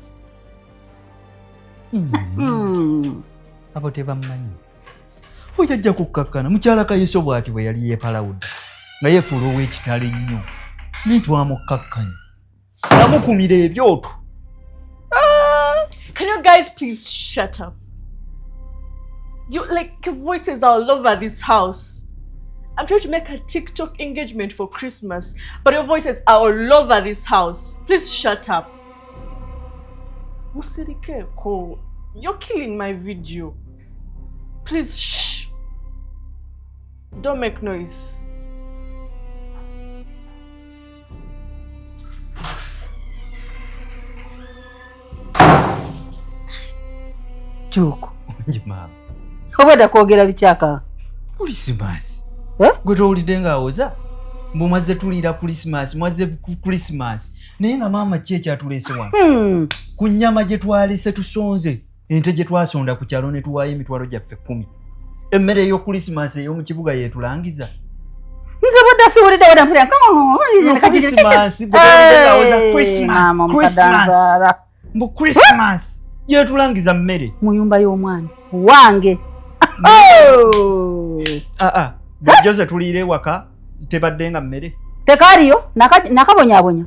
abo tebammanyi oyo ajja kukkakkana mukyala Kayiso bw'ati bwe yali yeepalawudde nga yeefuula ow'ekitalo ennyo nitwamukkakkanya namukumira ebyoto. Can you guys please shut up? Your voices are all over this house. I'm trying to make a TikTok engagement for Christmas, but your voices are all over this house. Please shut up. Musirikeko, you're killing my video. Please shh. Don't make noise. Jjuuko. Nje maama. Obwedda kwogera bikyaka. Christmas. Gwe towulidde ng'awoza? Mbu mwazze tuliira Christmas, mwazze Christmas. Naye nga maama ki ekyatuleese wano? Ku nnyama gye twalese tusonze. Ente gye twasonda ku kyalo ne tuwaayo emitwalo gyaffe 10. Emmere ey'o Christmas ey'omu kibuga yeetulangiza. Nze budda siwulidde wadda mpulira Christmas. Mbu Christmas yeetulangiza mmere. Mu nyumba y'omwana wange. Bw'ojja tuliire ewaka tebadde nga mmere. Tekaaliyo nakabonyaabonya.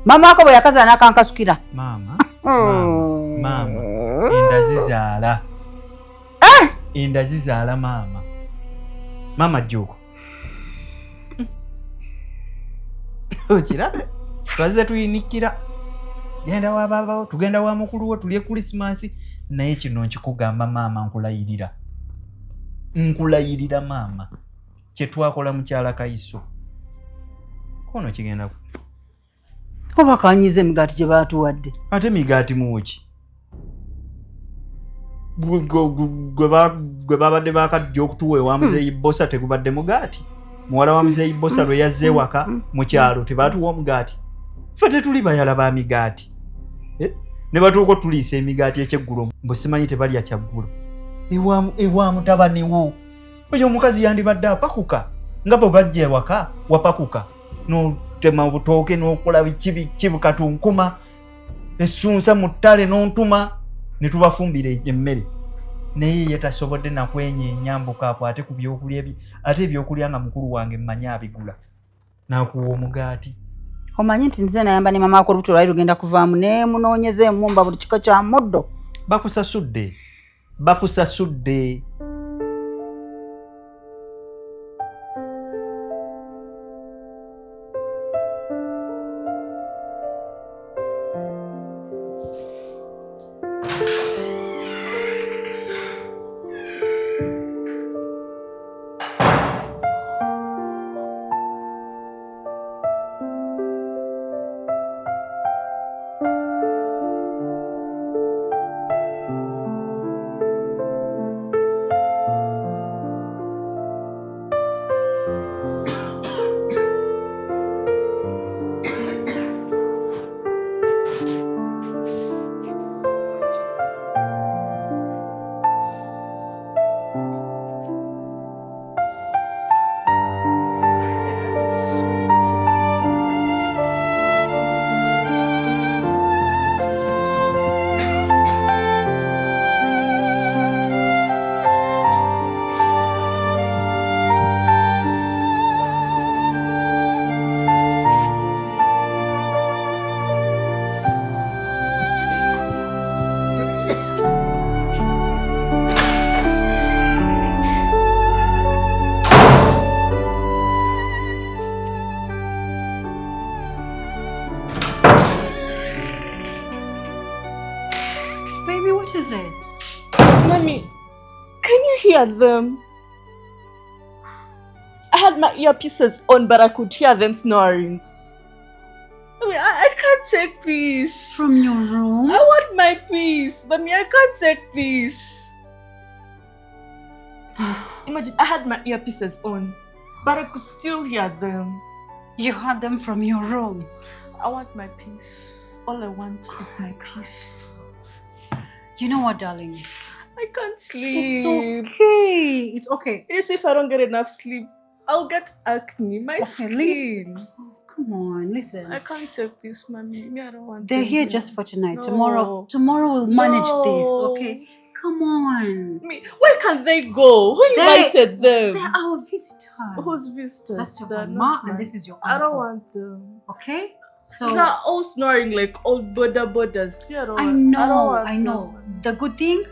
Mama wako bwe yakaza n'akankasukira. Mama. Mama. Enda zizaala. Enda zizaala mama. Mama Joko. Okirabe. Twaze tuyinikira. Genda wa baba, tugenda wa mukulu wo tulye Christmas. Naye kino nkikugamba mama nkulayirira. Nkulayirira mama. Kye twakola mukyala Kayiso. Kono kigenda. Oba kanyize emigaati gye baatuwadde. Ate migaati muki? Gwe babadde bakajja okutuwa ewa muzeeyi Bosa tegubadde mugaati. Muwala wa muzeeyi Bosa lwe yazze waka mu kyalo tebaatuwa omugaati. Ffe tetuli bayala ba migaati. Ne batuuka tuliisa emigaati ekyeggulo mbu simanyi tebalya kyaggulo. Ewa mutabani wo. Oyo omukazi yandibadde apakuka. Nga bwe bajja ewaka wapakuka. N'otema butooke n'okola kibukatunkuma. Essunsa mu ttale n'ontuma. Ne tubafumbira emmere. Naye ye tasobodde na kwenyeenya mbuka akwate ku byokulya bye. Ate ebyokulya nga mukulu wange mmanyi abigula. N'akuwa omugaati. Omanyi nti nze nayamba ne mama wako olubuto lwali lugenda kuvaamu ne munoonyeza emmumba buli kika kya muddo. Bakusasudde. Bakusasudde. What is it? Mommy, can you hear them? I had my earpieces on, but I could hear them snoring. I can't take this. From your room? I want my peace. Mommy, I can't take this. Yes. Imagine, I had my earpieces on, but I could still hear them. You had them from your room? I want my peace. All I want is my peace. You know what, darling? I can't sleep. It's okay. It's okay. It is if I don't get enough sleep, I'll get acne. My skin. Listen. Oh, come on, listen. I can't take this, Mommy. Me, I don't want. They're here just for tonight. No. Tomorrow we'll manage this. Okay. Come on. Me, where can they go? Who invited them? They're our visitors. Who's visitors? That's your grandma and this is your uncle. I don't want them. Okay? So they're all snoring like old borders. Yeah, I know. The good thing,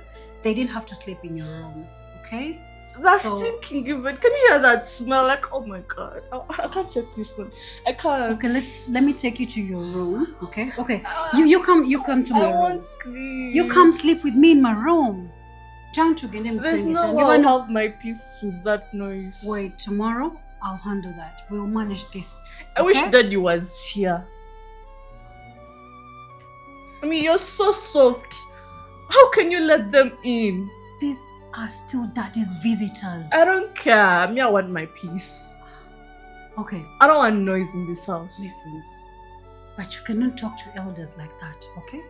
they didn't have to sleep in your room. Okay? That's stinking even. Can you hear that smell? Like, oh my god. I can't take this one. I can't. Okay, let me take you to your room. Okay? Okay. You come to my room. I want sleep. You come sleep with me in my room. There's no way I'll have my peace with that noise. Wait, tomorrow I'll handle that. We'll manage this. I wish Daddy was here. I mean, you're so soft. How can you let them in? These are still Daddy's visitors. I don't care. Me, I want my peace. Okay. I don't want noise in this house. Listen, but you cannot talk to elders like that, okay?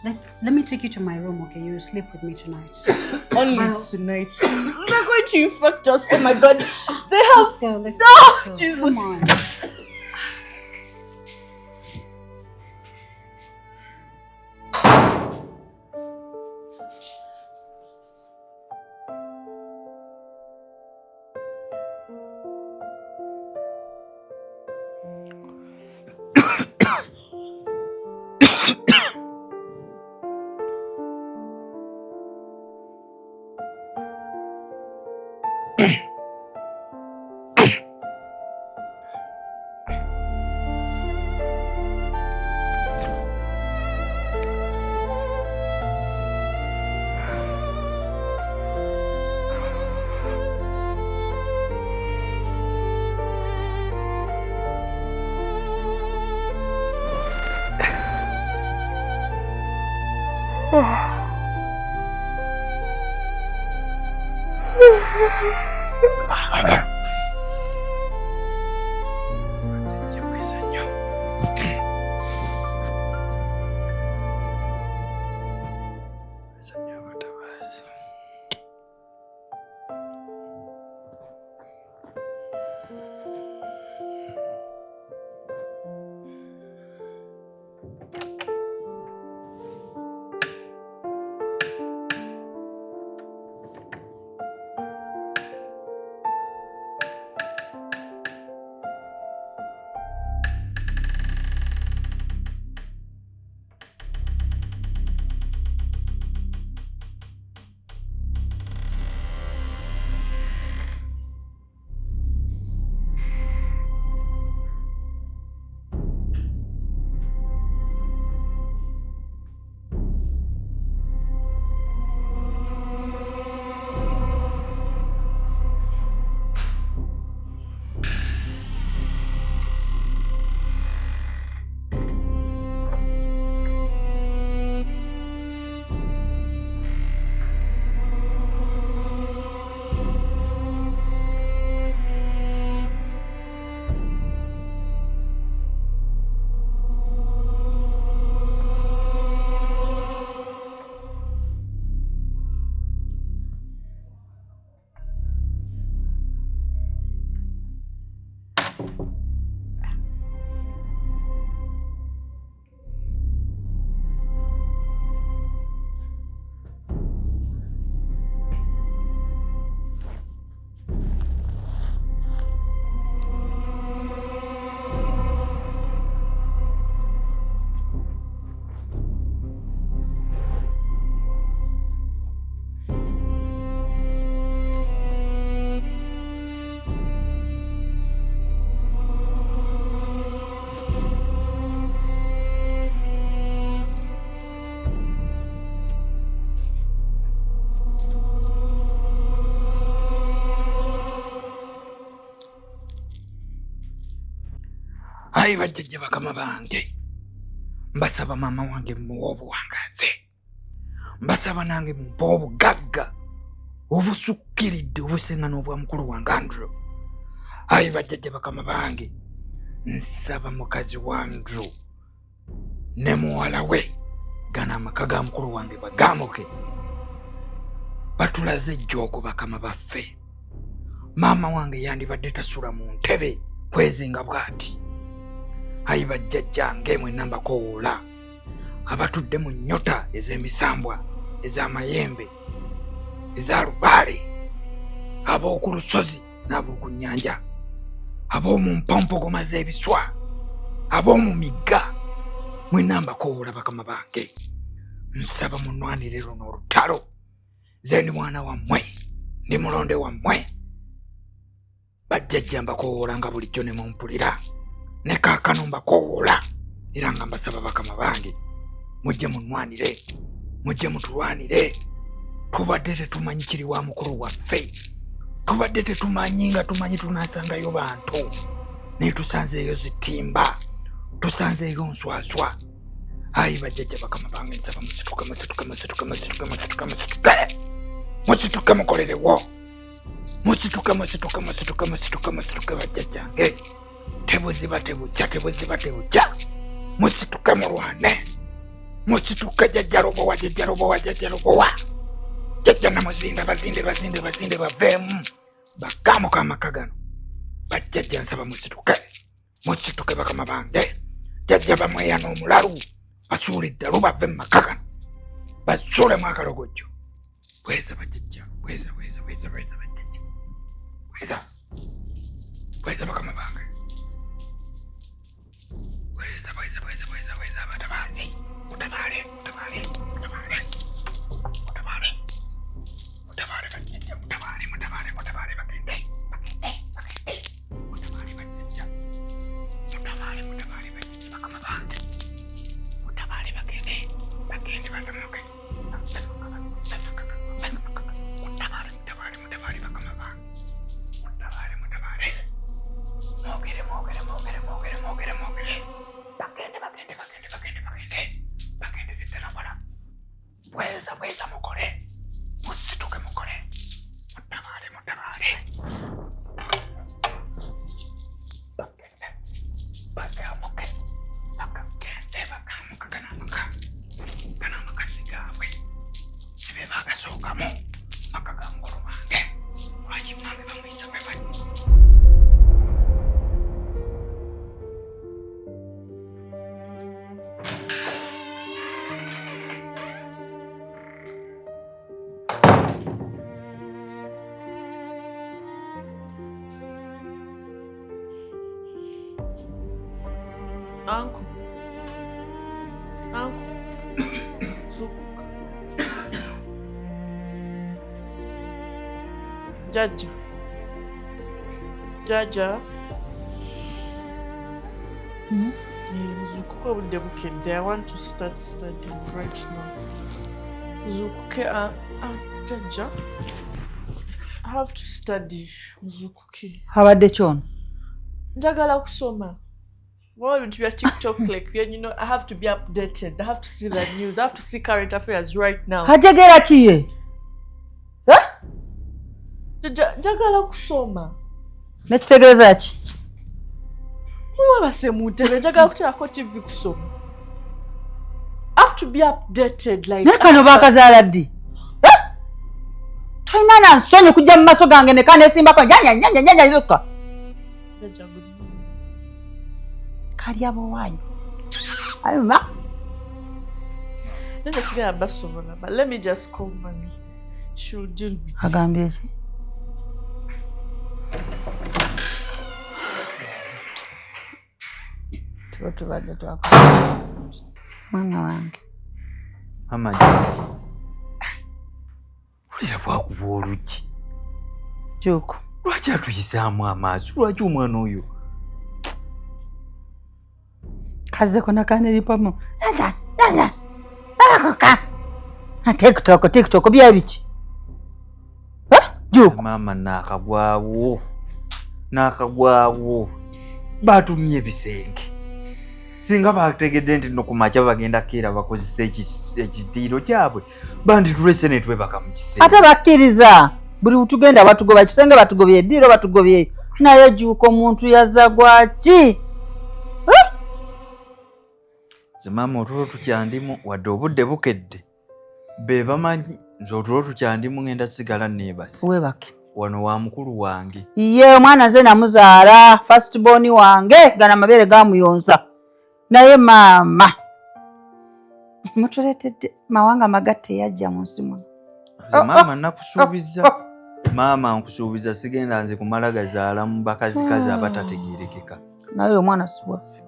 Let me take you to my room, okay? You sleep with me tonight. Only tonight. They're going to infect us. Oh my god. They have... Let's go. Let's go. Jesus. Come on. Ayi bajjajja bakama bange, mbasaba mama wange muwa obuwangaze, mbasaba nange mumpa obugagga obusukkiridde obuseŋŋana obwa mukulu wange Andrew. Ayi bajjajja bakama bange, nsaba mukazi wa Andrew ne muwala we gano amaka ga mukulu wange bagamuke batulaze ejjoogo bakama baffe. Maama wange yandibadde tasula mu ntebe kwezinga bw'ati. Ayi bajjajjange mwenna mbakowoola, abatudde mu nnyota ez'emisambwa, ez'amayembe, eza lubaale, ab'oku lusozi n'ab'oku nnyanja, ab'omu mpompogoma z'ebiswa, ab'omu migga, mwenna mbakowoola bakama bange. Nsaba munnwanire luno olutalo, nze ndi mwana wammwe, ndi mulonde wammwe. Bajjajja mbakowoola nga bulijjo ne mumpulira, ne kaakano mbakowoola era nga mbasaba bakama bange mujje munnwanire, mujje mutulwanire. Tubadde tetumanyi kiri wa mukulu waffe, tubadde tetumanyi nga tumanyi tunaasangayo bantu, naye tusanzeeyo zitimba, tusanzeeyo nswaswa. Ayi bajjajja bakama bange, nsaba musituke, musituke, musituke, musituke, musituke, musituke, musituke mukolerewo, musituke, musituke, musituke, musituke, musituke bajjajjange. Tebuziba tebucha, tebuziba tebucha, musituke mulwane, musituke jjajja Lobowa, jjajja Lobowa, jjajja Lobowa, jjajja Namuzinda, bazinde, bazinde, bazinde baveemu bagamuka amaka gano. Bajjajja nsaba musituke, musituke bakama bange. Jjajja bamweya n'omulalu basuulidde lubave mu maka gano, basuulemu akalogojjo. Bweza bajjajja, bweza, bweza, bweza, bweza bajjajja, bweza, bweza bakama bange. Uncle. Zukuka. Jaja. Zukuka with the book. I want to start studying right now. Zukuka, Jaja. I have to study. Zukuki. Habadde chono. Njagala kusoma. Why would you TikTok like you know? I have to be updated. I have to see the news. I have to see current affairs right now. Hajagera kiye? Njagala kusoma. Nekitegeeza ki? Mwa basemutebe njagala kuterako TV kusoma. I have to be updated like. Nekano bakazaala ddi? Toyina na nsonyi kujja mu maaso gange ne kaneesimbako nyanya zokka. Kali abo wanyu. Ayuma. But let me just call mommy. She'll deal with it. Agambye ki? Tubadde twakala. Mwana wange. Amadi. Ulira bwakuba oluki. Joko. Lwaki atuyisaamu amaaso? Lwaki omwana oyo? Kaze kona kaneripamu. TikTok bya biki? Joko. Mama nakagwawo. Batumye ebisenge. Singa bategedde nti no kumacha bagenda kera bakozesa ekitiiro kyabwe. Bandi tulese ne twebaka mu kisenge. Ate bakkiriza. Buli utugenda batugoba kisenge batugobye eddiiro batugobye. Naye Juko omuntu yazza gwaki? Mama otulo tukyandimu wadde obudde bukedde. Be bamanyi nze otulo tukyandimu ngenda sigala neebase. Webake. Wano wa mukulu wange. Ye omwana nze namuzaala first born wange gana mabere gamuyonza. Naye mama. Mutuletedde mawanga magatte yajja mu nsi muno. Mama nakusuubiza. Mama nkusuubiza sigenda nze kumala gazaala mu bakazikazi abatategeerekeka. Naye omwana siwaffe.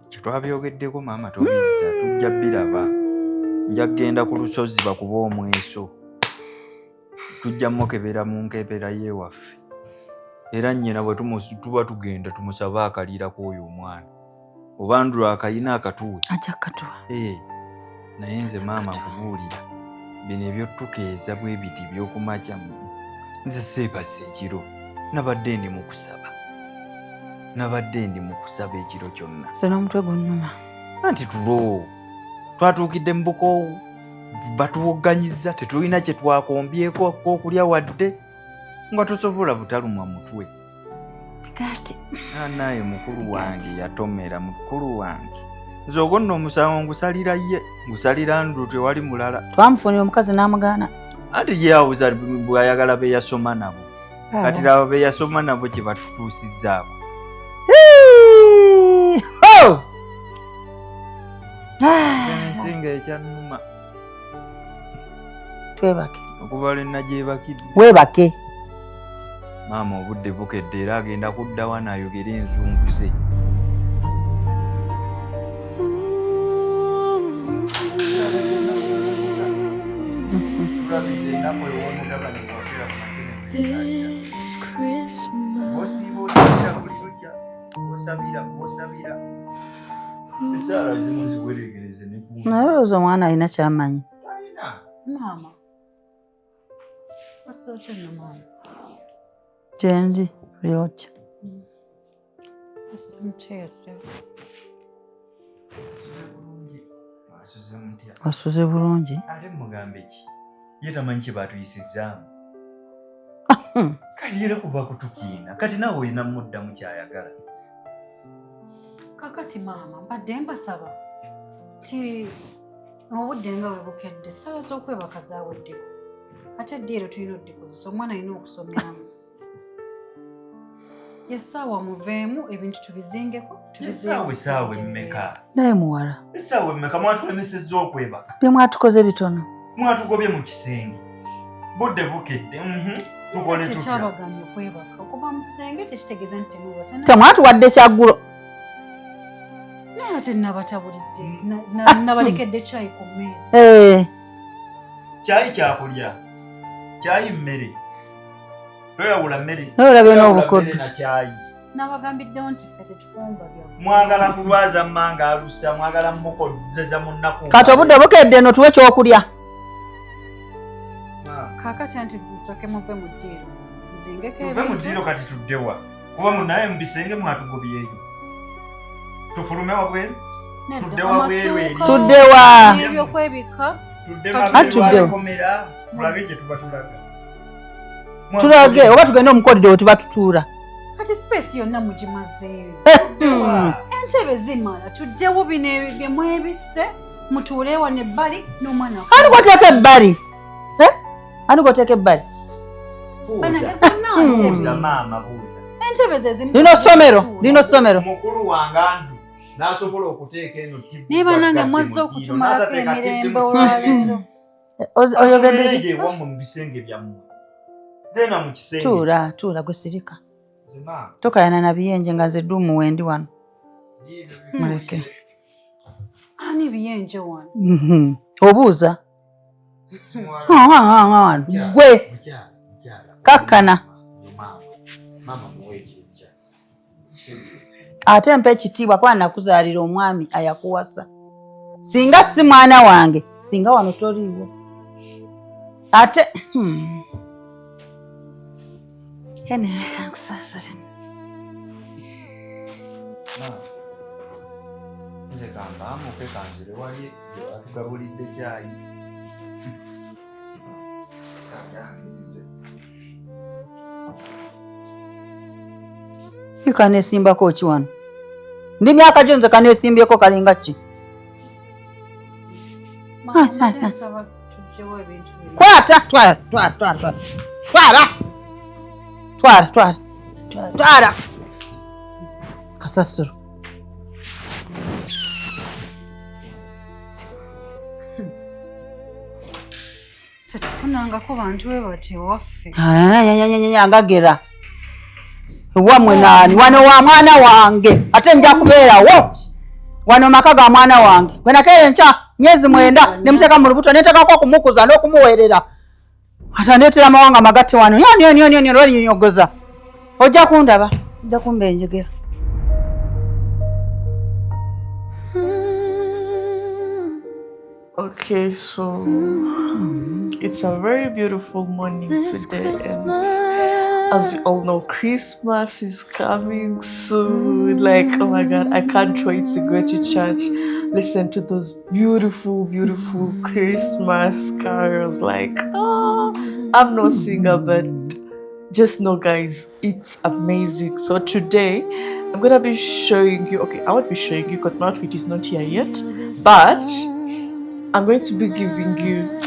Kitwabyogeddeko mama tobizza tujja biraba. Nja kgenda ku lusozi bakuba omweso. Tujja mukebera mu nkebera yeewaffe. Era nnyina bwe tuba tugenda tumusaba akalira k'oyo omwana. Obandula akayina akatuwe. Ajja katuwa. Naye nze maama nkubuulira. Bino ebyotukeeza bwe biti by'okumakya nze seebase ekiro. Nabadde ndi mu kusaba ekiro kyonna. Se n'omutwe gunnuma. Anti tulo. Twatuukidde mu bukoowu. Batuwogganyiza tetulina kye twakombyeko okulya wadde. Nga tosobola butalumwa mutwe. Kati. Naye mukulu wange yatomera mukulu wange. Nze ogwo nno omusango ngusalira ye. Ngusalira ndu tewali mulala. Twamufunira omukazi n'amugaana. Anti ye awuza bw'ayagala be yasoma nabo. Kati laba be yasoma nabo kye batutuusizzaako. Ensinga ekyannuma. Twebake. Okuva lwe nagyebakidde. Webake. Maama obudde bukedde era agenda kudda wano ayogere enzungu ze. This Christmas. Naye olowooza omwana alina kyamanyi. Mama. What's the thing, Mama? Gyendi lyotya. Listen to yourself. Wasuze bulungi. Ate mugambe ki? Ye tamanyi kye baatuyisizaamu. Kati era kuba kutukiina. Kati naawe olina muddamu kyayagala. Kakati mama mbadde mbasaba ti obudde nga bwe bukedde ssaawa z'okwebaka zaaweddeko ate eddiiro tulina oddikozesa omwana alina okusomeramu yessaawa muveemu ebintu tubizingeko Essaawa emmeka. Naye muwala. Essaawa emmeka mwatulemesezza okwebaka. Bye mwatukoze bitono. Mwatugobye mu kisenge. Budde bukedde. Tukole tutya. Tekyabagambye okwebaka okuva mu kisenge tekitegeeza nti temwebase. Temwatuwadde kyaggulo. ate nabatabulidde nabalekedde chai ku mmeeza. Chai kyakulya, chai mmere. Toyawula mmere. Olabe n'obukoddo. Na chai. Nabagambiddewo nti ffe tetufumba byabwe. Mwagala kulwaza mmanga alusa, mwagala mukodduza munnaku. Kati obudde bukedde no tuwe kyokulya. Kaakati anti musooke muve mu ddiiro. Muzingeko ebintu. Muve mu ddiiro kati tuddewa. Kuba munnaye mu bisenge mwatugobyeyo. Tufulume wabweru. Tuddewa bweru. Tuddewa. Ebyokwebika. Tuddewa. Tulage oba tugenda omukoddo we tuba tutuula. Kati space yonna mugimazeeyo. Entebe zimala tujjewo bino bye mwebisse mutuule wano ebbali n'omwana. Ani gwoteeka ebbali? Ani gwoteeka ebbali? Buuza maama buuza. Entebe ze zimu. Lino ssomero. Mukulu wange Andu n'asobola okuteeka eno TV. Naye bannange mwazze okutumalako emirembe olwaleero. Oyogedde ewa mu bisenge byammwe. Mu kisenge. Tuula gwe sirika. Tokayana na biyenje nga nze dduumu wendi wano. Muleke. Ani biyenje wano? Obuuza. Gwe. Kakkana. Ate mpa ekitiibwa kuba nakuzaalira omwami ayakuwasa. Singa si mwana wange, singa wano toliiwo. Ate nze kambaamu okekanzire wali atugabulidde kyayi. Kaneesimbako ki wano? Ndi myaka gyo nze kaneesimbyeko kalinga ki? Kwata, twala. Kasasiro. Tetufunangako bantu we bati ewaffe. Ngagera. Wamwe nani? Wano wa mwana wange. Ate nja kubeerawo. Wano maka ga mwana wange. Bwe nakeera nkya myezi 9 ne muteeka mu lubuto neteekako okumukuza n'okumuweerera. Ate ndeetera amawanga magatte wano. Nyoni lwalinyonyogoza. Ojja kundaba. Ojja kumba enjegera. Okay, so it's a very beautiful morning today, and as we all know, Christmas is coming soon. Like, oh my God, I can't wait to go to church, listen to those beautiful, beautiful Christmas carols. Like, I'm no singer, but just know, guys, it's amazing. So today, I'm gonna be showing you. Okay, I won't be showing you because my outfit is not here yet, but I'm going to be giving you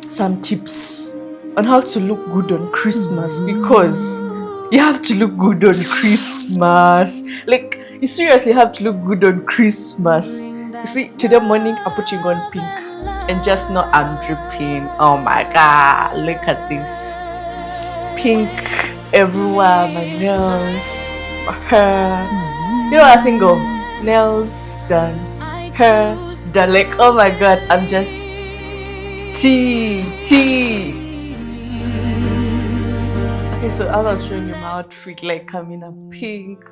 some tips on how to look good on Christmas, because you have to look good on Christmas. Like, you seriously have to look good on Christmas. You see, today morning I'm putting on pink, and just know I'm dripping. Oh my God, look at this. Pink everywhere, my nails, my hair. You know what I think of? Nails done, hair done. Like, oh my God, I'm just tea. Okay, so I was showing you my outfit, like I'm in a pink.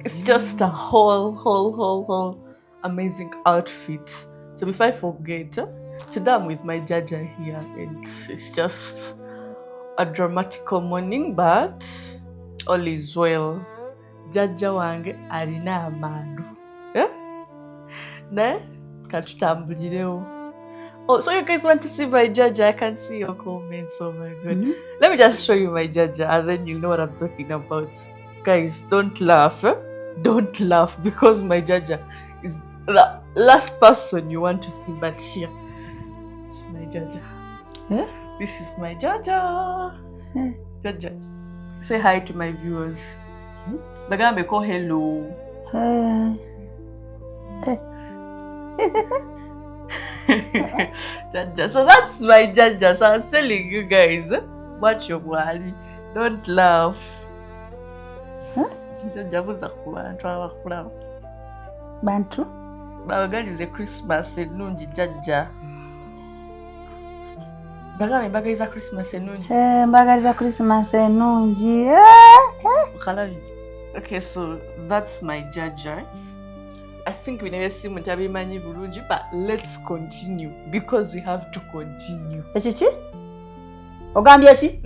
It's just a whole amazing outfit. So before I forget, today I'm with my Jaja here, and it's just a dramatical morning, but all is well. Jaja wange alina amandu. Ne? Katutambulirewo. Oh, so you guys want to see my Jaja? I can see your comments. Oh my God. Let me just show you my Jaja, and then you'll know what I'm talking about. Guys, don't laugh. Don't laugh, because my Jaja is the last person you want to see, but here. It's my Jaja. This is my Jaja. Jaja. Say hi to my viewers. Bagambe ko hello. Jaja. So that's my Jaja. So I was telling you guys, watch your body. Don't laugh. Bantu? bagalize Christmas ennungi jjajja. Bagala mbagaliza Christmas ennungi. Mbagaliza Christmas ennungi. Okay, so that's my jjajja. I think we never see mutabimanyi bulungi, but let's continue because we have to continue. Ekiki? Ogambye ki?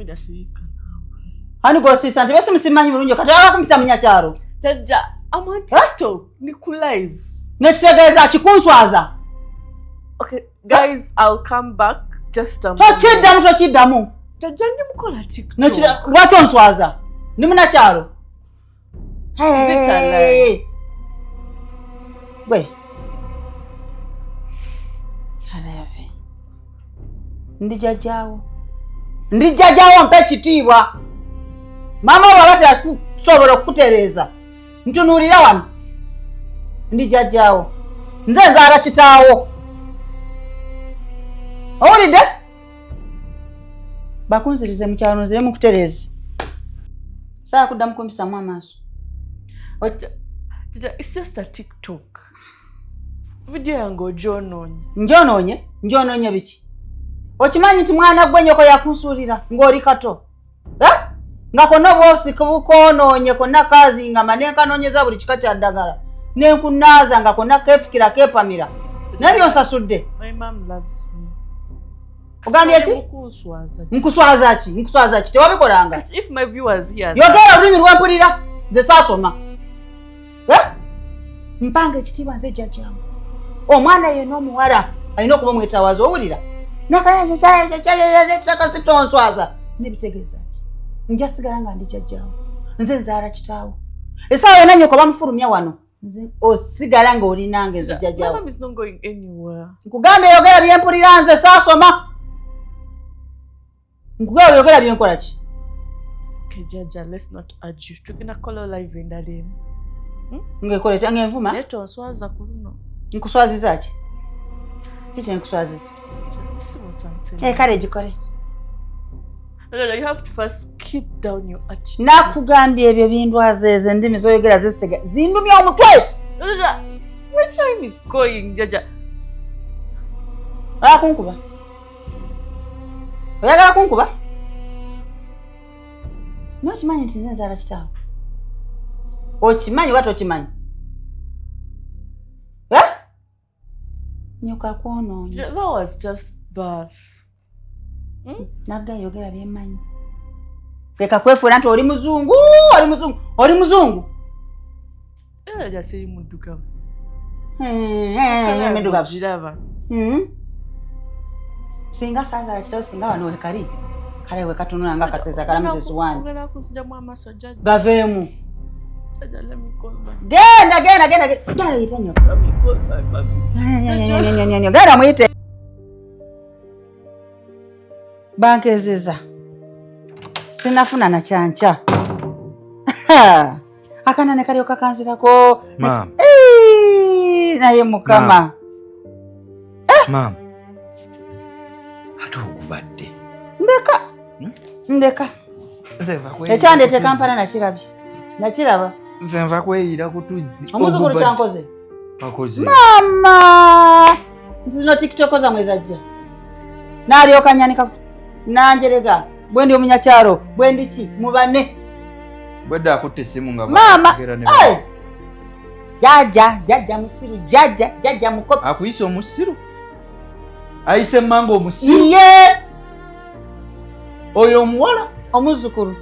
Hani gosisa nti bese musimanyi bulungi kati akumpita munyakyalo. Jjajja, I'm on TikTok. Ni ku live. Nekitegeeza kikunswaza. Okay, guys, I'll come back just a moment. Chiddamu. Jjajja ndi mukola TikTok. Nekira lwaki onswaza? Ndi munyakyalo. Hey. Gwe. Halawe. Ndi jjajjaawo mpe ekitiibwa. Mama wabati akusobola okukutereeza. Ntunuulira wano. Ndi jjajjaawo. Nze nzaala kitaawo. Owulidde? Bakunzirize mu kyalo nzire mu kutereeza. Saa kuddamu kumpisamu amaaso. It's just a TikTok. Video yange ogyonoonye. Njonoonye biki? Okimanyi nti mwana gwe nyoko yakunsuulira ng'oli kato. Nga konna bwosi kubukoonoonye konna kaazinga manenkanoonyeza buli kika kya ddagala. Nenkunaaza nga konna keefukira keepamira. Naye byonsasudde. My mom loves me. Ogambye ki? Nkuswaza ki? Tewabikolanga. If my viewers here. Yogera olulimi lwempulira. Nze saasoma. Mpanga ekitiibwa nze jjajjaawo. Omwana yenna omuwala alina okuba mwetaawaza owulira. Nakatonswaza nebitegeeza ki? Nja sigala nga ndi jjajjaawo. Nze nzaala kitaawo. Essaawa yonna nnyoko bamufulumya wano. Nze osigala ng'oli nange nze jjajjaawo. My mom is not going anywhere. Nkugambye yogera byempulira nze saasoma. Nkugambye yogera byenkola ki? Okay, Jaja, let's not argue. Tugenda kola live endalemu. Ngekole kyange nvuma? Leto nswaza ku luno. Nkuswaziza ki? Kiki nkuswaziza? Kale gikole. No, you have to first keep down your attitude. Nakugambye ebyo bindwaza ezo endimi zoyogera zisega. Zindumya omutwe. Jaja, where time is going, Jaja? Kunkuba. Oyagala kunkuba? Nokimanyi nti nze nzaala kitaawo. Okimanyi wati okimanyi? Nyoka kwonoonye. That was just birth. Nagga yogera byemmanyi. Leka kwefuula nti oli muzungu. Jaja seri muddugavu. Muddugavu. Giraba. Singa saagala kitaawo singa wano wekali. Kale wekatunula nga kaseza kalamuze suwani. Ngala kusijamu amaaso Jaja. Gaveemu. Jaja, let me call back. Genda. Gala yita nyoka. Let me call my mommy. Gala muyite. Bankezeza. Sinafuna na kyanca. Akanane kalyoka kanzirako. Mama. Naye mukama. Mama. Ate ogubadde. Ndeka. Ekyandete Kampala nakiraba. Nze nva kweyira kutuzzi. Omuzukulu kyankoze. Akoze. Mama! Zino TikTok za mwezi ajja. Nalyoka nyanika nanjerega. Bwendi omunyakyalo, bwendi ki mubane. Bwedda akutte essimu nga mama. Jaja musiru, jaja mukopi. Akuyise omusiru? Ayise mango omusiru? Iye! Oyo omuwala? Omuzukulu.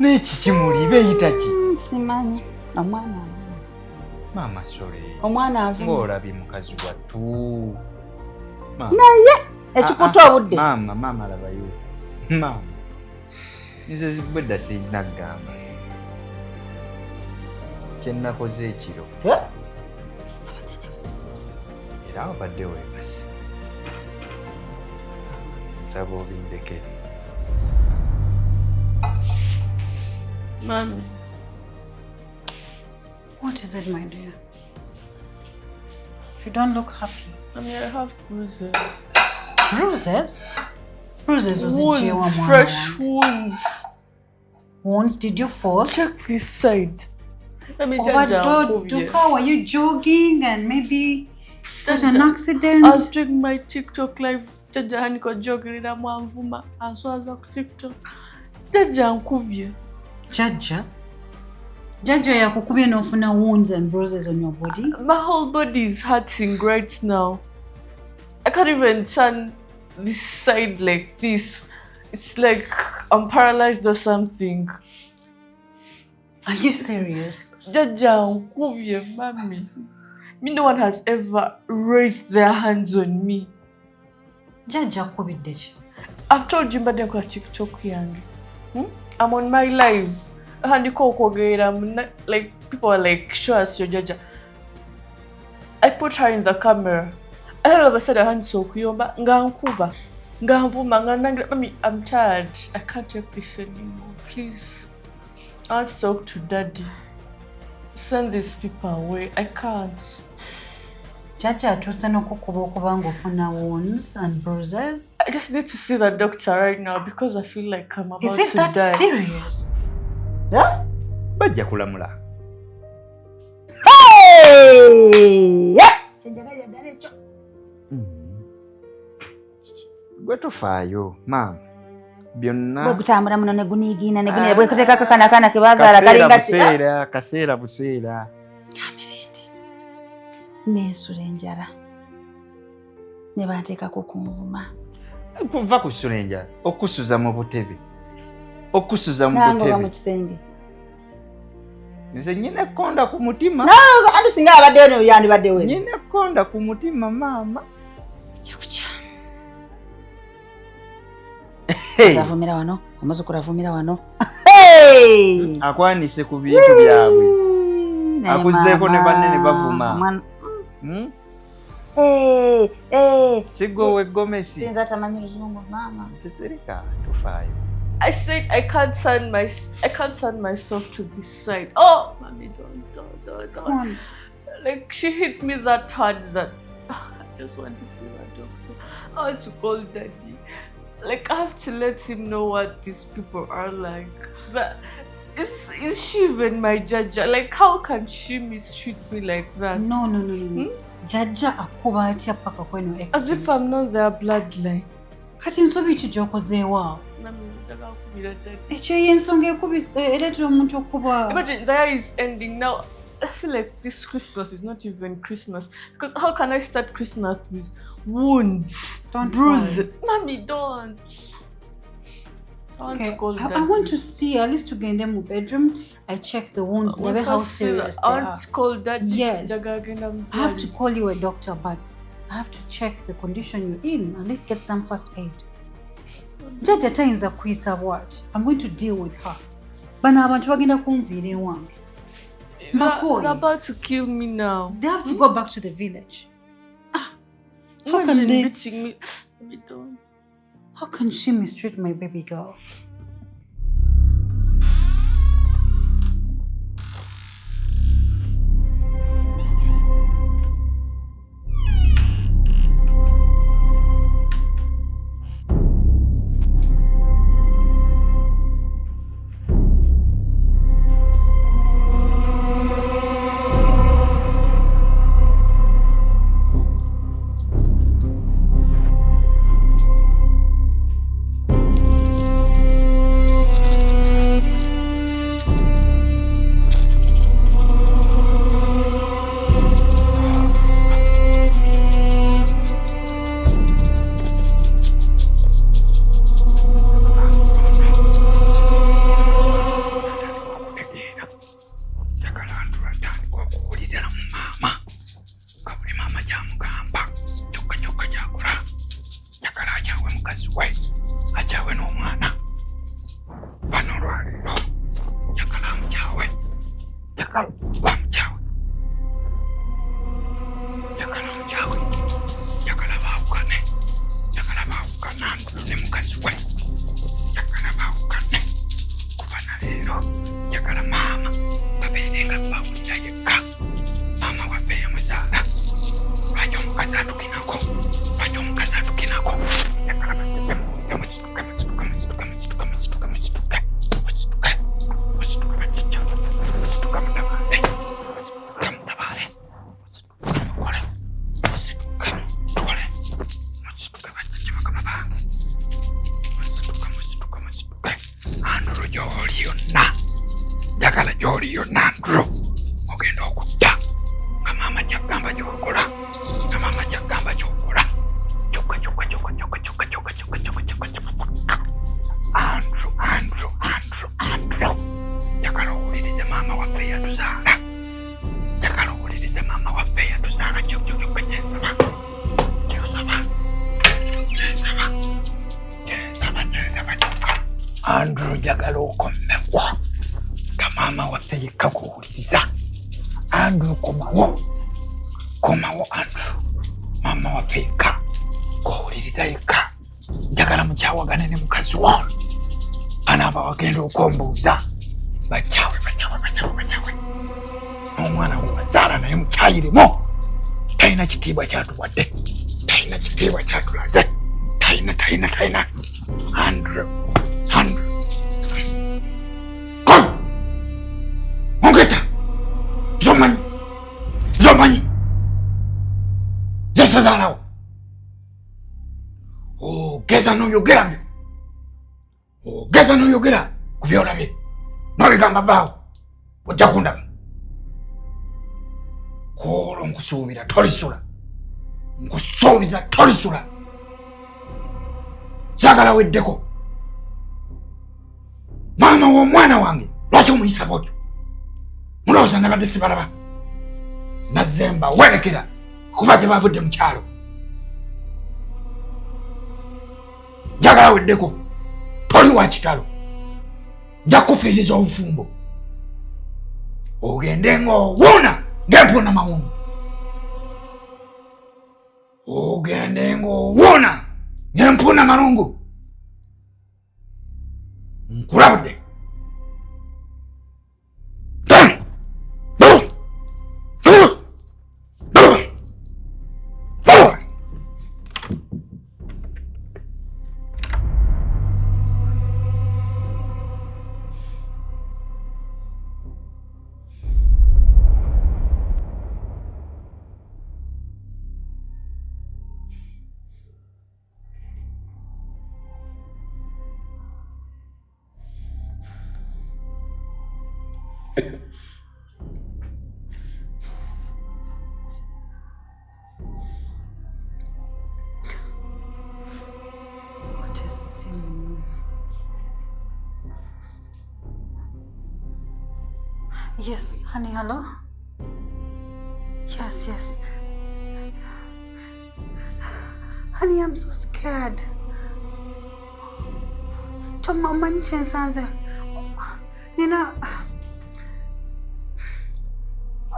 Neki kimuli beyita ki? Simanyi. Omwana. Mama sorry. Omwana avuma. Ng'olabye mukazi wattu. Naye ekikuta obudde. Mama labayo. Mama. Nze bwedda sirina kugamba. Kye nnakoze ekiro. Era obadde weebase. Saba obindekere. Mommy. What is it, my dear? You don't look happy. Mommy, I have bruises. Bruises? Bruises was Wounds, fresh wounds. Wounds? Did you fall? Check this side. Let me Doka, were you jogging and maybe got an accident? I was doing my TikTok live. Jaja haniko jogging na mwamvuma. Answaza ku TikTok. Jaja nkuvye. Jaja yakukubye nofuna wounds and bruises on your body? My whole body is hurting right now. I can't even turn this side like this. It's like I'm paralyzed or something. Are you serious? Jaja nkuvye, mommy. No one has ever raised their hands on me. Jaja kubidde. I've told you mbadde kwa TikTok yange. I'm on my live. Handiko kwogera, like people are like, show us your Jaja. I put her in the camera. And all of a sudden, hands so kuyomba ngankuba nganvuma nganangira. Mami, I'm tired. I can't take this anymore. Please, I want to talk to Daddy. Send these people away. I can't. Jaja atuse nokukuba okuba ng'ofuna wounds and bruises. I just need to see the doctor right now because I feel like I'm about to die. Is it that serious? Huh? Bajja kulamula. Hey! Gwe tofaayo, maama. Byonna. Bwe gutambula muno ne guniigina ne guniigina bwe kuteekako kana ke baazaala kalinga kaseera buseera. Neesula enjala ne banteekako kunvuma. Kuva kusula enjala, okusuza mu butebe. Okusuza mu Nangoba mu butebe. kisenge. Nze nyine ekkonda ku mutima. Naalowooza anti singa abaddeyo no yandibadde we. Nyine ekkonda ku mutima maama. Kyakuca. Avumira wano, omuzukulu avumira wano. Akwanise ku bintu byabwe. Akuzeeko ne banne ne bavuma. Sigwe weggomesi. Sinza atamanyi luzungu maama. Teserika tofaayo. I said I can't turn myself to this side. Oh, mommy, don't. Come on. Like she hit me that hard that I just want to see my doctor. I want to call Daddy. Like I have to let him know what these people are like. That is she even my Jaja? Like how can she mistreat me like that? No. Jaja akuba atya paka kwenu accident. As if I'm not their bloodline. Kati nsobi ki gy'okozeewo? Ekyo y'ensonga ekubisa ereetera omuntu okuba. Imagine the year is ending now. I feel like this Christmas is not even Christmas because how can I start Christmas with wounds, bruises? Mommy, don't. Okay, I want to see at least to get them in the bedroom. I check the wounds, never how serious they are. I want to call Daddy. Yes, I have to call you a doctor, but I have to check the condition you're in. At least get some first aid. Jaja tayinza kuyisa what? I'm going to deal with her. Bano abantu bagenda kunviira ewange. They're about to kill me now. They have to go back to the village. How can they beating me? Me don't. How can she mistreat my baby girl? Oliyo Nandro ogenda okutta nga maama kyagamba kyokola nga maama kyagamba kyokola kyokka Andrew njagala owulirize maama waffe yatuzaala njagala owulirize maama waffe yatuzaala kyokka kyensaba kyokka Andrew njagala okommewo nga maama waffe yekka kuwuliriza Andrew komawo Andrew maama waffe yekka kuwuliriza yekka njagala mukyawagane ne mukazi wo anaaba wagenda okombuuza bakyawe n'omwana we wazaala naye mukyayirimo talina kitiibwa kyatuwadde talina kitiibwa kyatulaze talina Andrew ongeta zomanyi zesazaalawo ogeza n'oyogera ku byolabye n'obigamba baawo ojja kundaba koolo nkusuubiza tolisula zaagala weddeko maama w'omwana wange lwaki omuyisa bwotyo mulowooza nabadde sibalaba nazemba werekera kuva gye bavudde mu kyalo njagala weddeko toli wa kitalo nja kufiiriza obufumbo ogende ng'owuuna ng'empuna mawungu ogende ng'owuuna ng'empuna malungu nkulabudde Yes, honey, hello? Yes. Honey, I'm so scared. Mama nchensanze. Nina...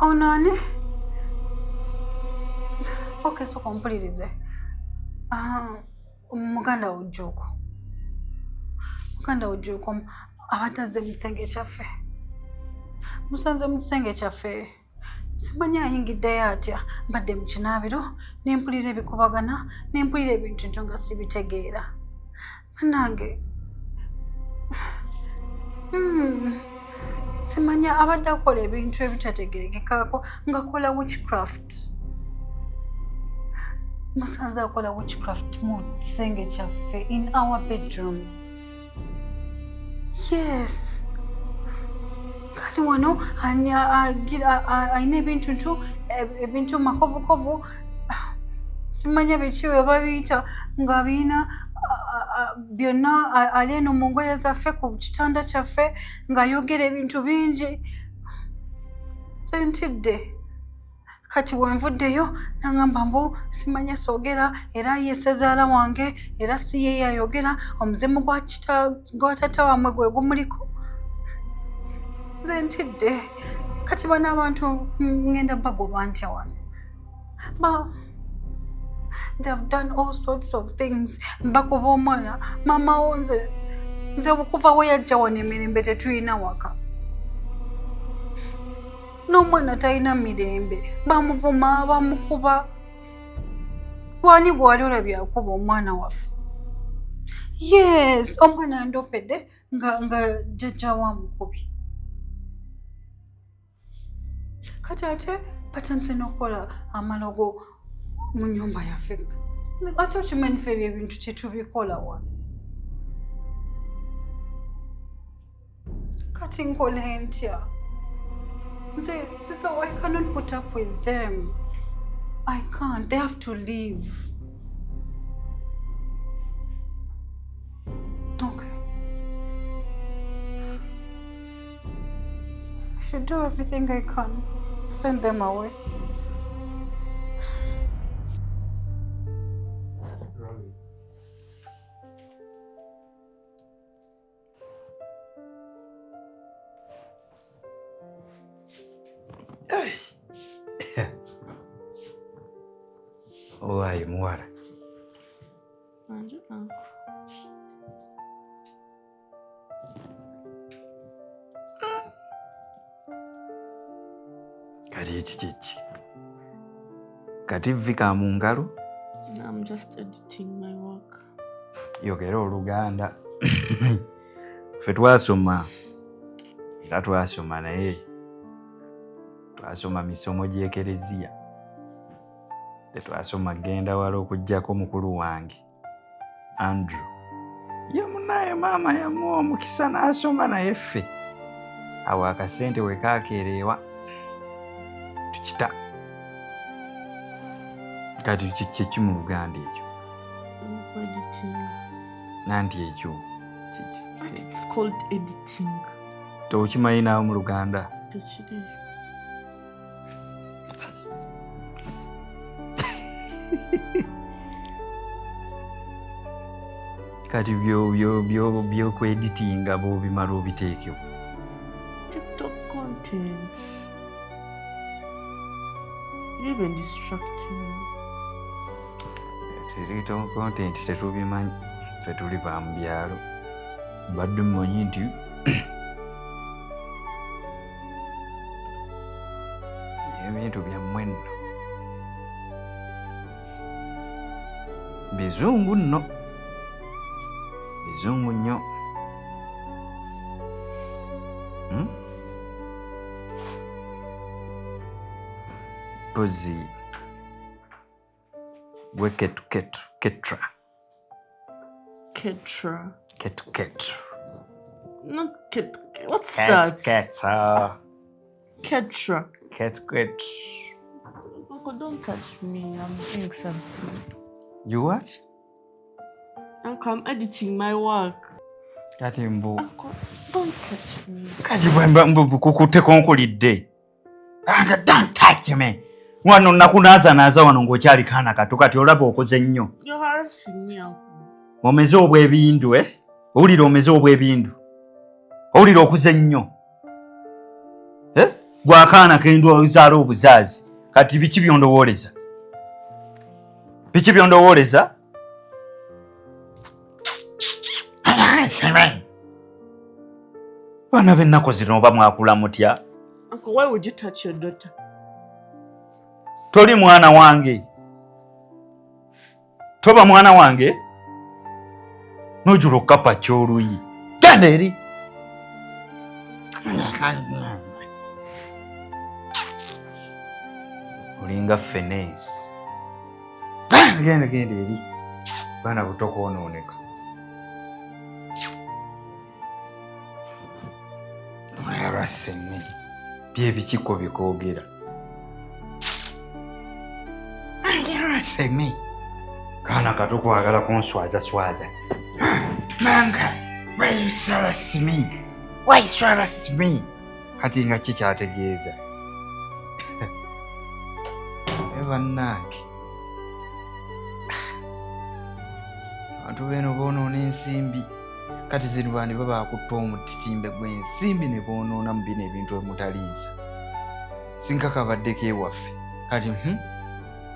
Oh, nani? Okay, so kompulirize. Muganda ujuko. Abataze msenge chafe. Musanze msenge chafe. Simanya ayingidde atya mbadde mu kinaabiro nempulira ebikubagana nempulira ebintu nga sibitegeera nange simanya abadde akola ebintu ebitategerekekaako ngakola witchcraft. Musanze akola witchcraft mu kisenge kyaffe in our bedroom. Yes. Kali wano ayina ebintu makovukovu simanya biki we babiyita nga biina byonna ali eno mu ngoye zaffe ku kitanda kyaffe ng'ayogera ebintu bingi. Sentidde kati wenvuddeyo nangamba mbu simanya soogera era ye ssezaala wange era si ye yayogera omuzimu gwa tata wamwe gwe gumuliko. Zentidde kati bana abantu ngenda bagoba ntya wano. They have done all sorts of things. Bakuba omwana mama wo nze bukuva we yajja wano emirembe tetulina waka. N'omwana talina mirembe bamuvuma bamukuba. Gwani gwali olabye akuba omwana waffe? Yes, omwana ndopedde nga jjajja wa mukubi. Kati ate batanze n'okola amalogo mu nnyumba yaffe. Ate okimanyi ffe ebyo ebintu tetubikola wano. Kati nkole ntya? So I cannot put up with them. I can't. They have to leave. Okay. I should do everything I can. Send them away. Owaye muwala. Kati ekiki kati vika mu ngalo. I'm just editing my work. Yogera Oluganda. Ffe twasoma era twasoma naye twasoma misomo gy'ekereziya. Tetwasoma genda wala okuggyako mukulu wange Andrew ye munaye maama yamuwa omukisa n'asoma naye ffe awo akasente we kaakeereewa tukita. Kati kiki mu Luganda ekyo? Nanti ekyo But it's called editing. tokimanyi naawe mu Luganda? Tochiri. Kati byokweditinga bw'obimala obiteekyo. TikTok content. You even distracting me. TikTok content tetubimanyi, ffe tuli ba mu byalo. Badde mumanyi nti ebintu byammwe nno bizungu nno, bizungu nnyo. Pozi gwe ketra ketu. Not ket. What's that? Ketra. Ketra. Ketu. Uncle, don't touch me. I'm doing something. You what? Uncle, I'm editing my work. Kati mbu. Uncle, don't touch me. Kati mbu kukuteko nkulidde. Don't touch me. Wano nakunaaza wano ng'okyali kaana kato kati olaba okoze nnyo. You're harassing me, Uncle. Omeze obw'ebindu, Owulira omeze obw'ebindu. Owulira okuze nnyo. Gwe akaana kendwazaala obuzaazi. Kati biki byondowooleza? Biki byondowooleza? Baana b'ennaku zino oba mwakula mutya? Uncle, why would you touch your daughter? Toli mwana wange. Toba mwana wange. Nojula okukapa ky'oluyi. Genda eri. Olinga fenesi. Genda eri. Baana buto kwonooneka. Oyarasenne. Bye bikiko bikoogera. Ayarasenne. Kaana kato kwagala kunswaza. Manga, why you harass me? Why you harass me? Kati nga kikyategeeza. Bannange. Abantu beno boonoona ensimbi. Kati zino bandi baba bakutta omutitimbe gw'ensimbi ne boonoona mu bino ebintu ebimutaliisa. Sinkakabaddeko ewaffe. Kati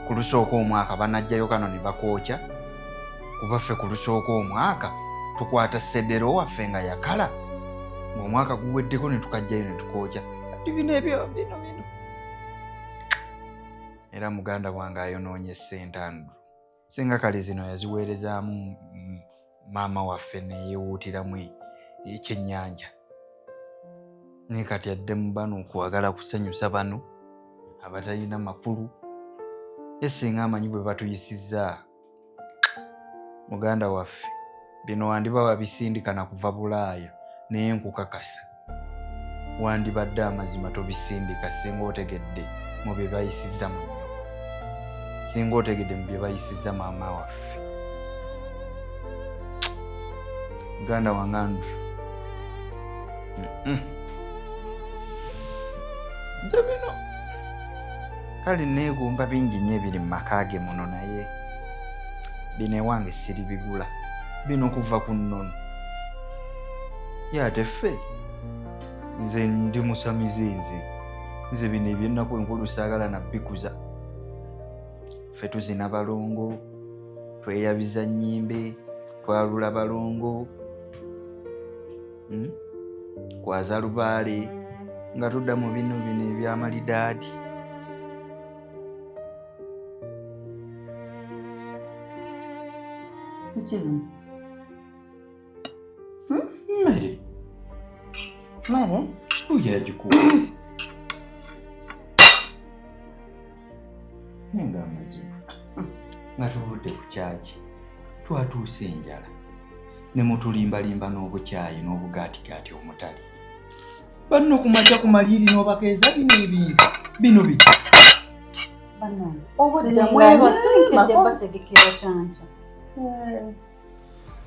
ku lusooka omwaka banajjayo kano ne bakookya. Kuba ffe ku lusooka omwaka tukwata seddero waffe nga yakala. Ng'omwaka guweddeko ne tukajjayo ne tukookya. Kati bino ebyo bino. Era muganda wange ayonoonye ssente Andrew. Singa kale zino yaziweerezaamu maama waffe ne yeewuutiramu ekyennyanja. Ne kati adde mu bano okwagala kusanyusa bano abatalina makulu. Singa amanyi bwe batuyisizza muganda waffe bino wandiba wabisindika na kuva Bulaaya naye nkukakasa wandibadde amazima tobisindika singa otegedde mu bye bayisizza mu nnyumba, singa otegedde mu bye bayisizza maama waffe. Muganda wange Andrew, nze bino kale neegumba bingi nnyo ebiri mu maka ge muno, naye bino ewange siribigula, bino kuva ku nnono. Ye ate ffe nze ndi musamize, nze bino ebyennaku enkulu saagala nabbikuza. Ffe tuzina balongo, tweyabiza nnyimbe, twalula balongo, kwaza lubaale nga tudda mu bino ebyamalidaadi. Mmere uyagikuwa nenga amazima nga tuvudde ku kyaki twatuuse enjala ne mutulimbalimba n'obukyayi n'obugaatigaati omutali. Banno kumakya ku maliiri n'obakeeza bino ebintu bino biki? obudde mwebasenkedde bategekera kyanca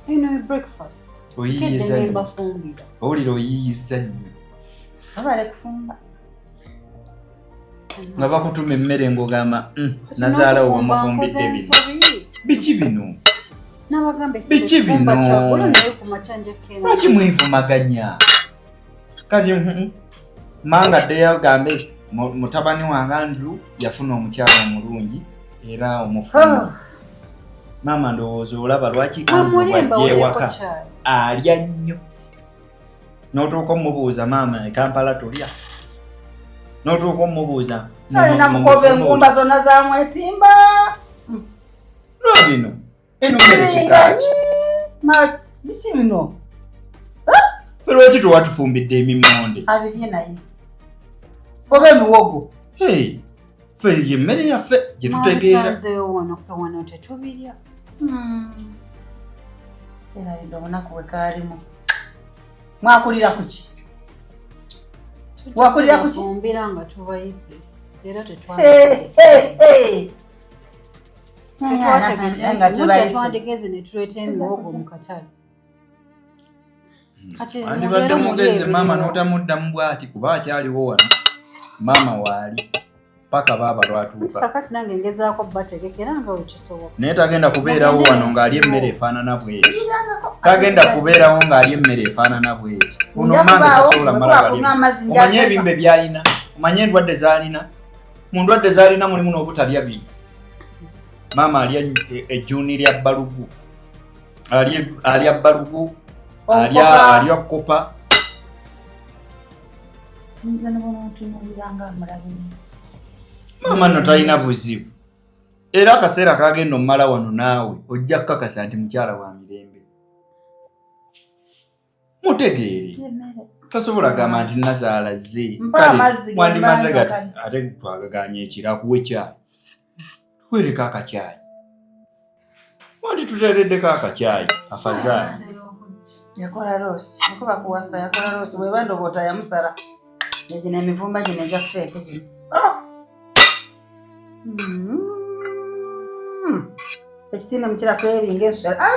ino breakfast oyiyiza nnyo. bafumbira Owulira oyiyiza nnyo abale kufumba nga bakutuma emmere ng'ogamba nazaala oba mufumbidde bino. Biki bino? Biki bino? Lwaki mwevumaganya? Kati manga ddeyo agambe mutabani wange Andrew yafuna omukyala omulungi era omufumu. Maama ndowooza olaba lwaki Andrew bw'ajja ewaka alya nnyo. N'otuuka omubuuza maama e Kampala tulya. N'otuuka omubuuza alina mukova enkumba zonna zamwetimba. Lwa bino eno mmere kikaaki. Biki bino? Ffe lwaki tewatufumbidde emimmonde? Abirye naye oba emiwogo. Ffe emmere yaffe gye tutegeera. Mwasanzeyo wano ffe wano tetubirya. Era bino obunaku bwe kaalimu. Mwakulira kuki? Wakulira kuki? Tufumbira nga tubayise era tetwategeze ne tuleeta emiwogo mu katale. Andibadde mugezi maama n'otamuddamu bw'ati kuba akyaliwo wano. Maama waali paka baaba lwatuuka. Kakati nange ngezaako bategekera nga wekisoboka. Naye tagenda kubeerawo wano ng'alya emmere efaanana bw'eti. Tagenda kubeerawo ng'alya emmere efaanana bw'eti. Uno mange tasobola mala kalima. Omanye ebimbe by'alina, omanye endwadde z'alina. Mu ndwadde z'alina mulimu n'obutalya bino. Maama alya ejjuuni lya balugu, alya balugu, alya kopa. Nze nabona otunuulira ng'amulabi. Maama nno talina buzibu. Era akaseera kagenda omumala wano naawe ojja kukakasa nti mukyala wa mirembe. Mutegeere. Tasobola gamba nti nazaala zze. Kale wandimaze gati ate twagaganya ekiro akuwe caayi. Tuwereka akacaayi. Wandi tuteereddeko akacaayi afazaali. Yakola loosi. Okuba kuwasa yakola loosi. Bweba ndogoota yamusala. Egino emivumba gino egya feeke gino. Ekitiino mukira kweringa ensala.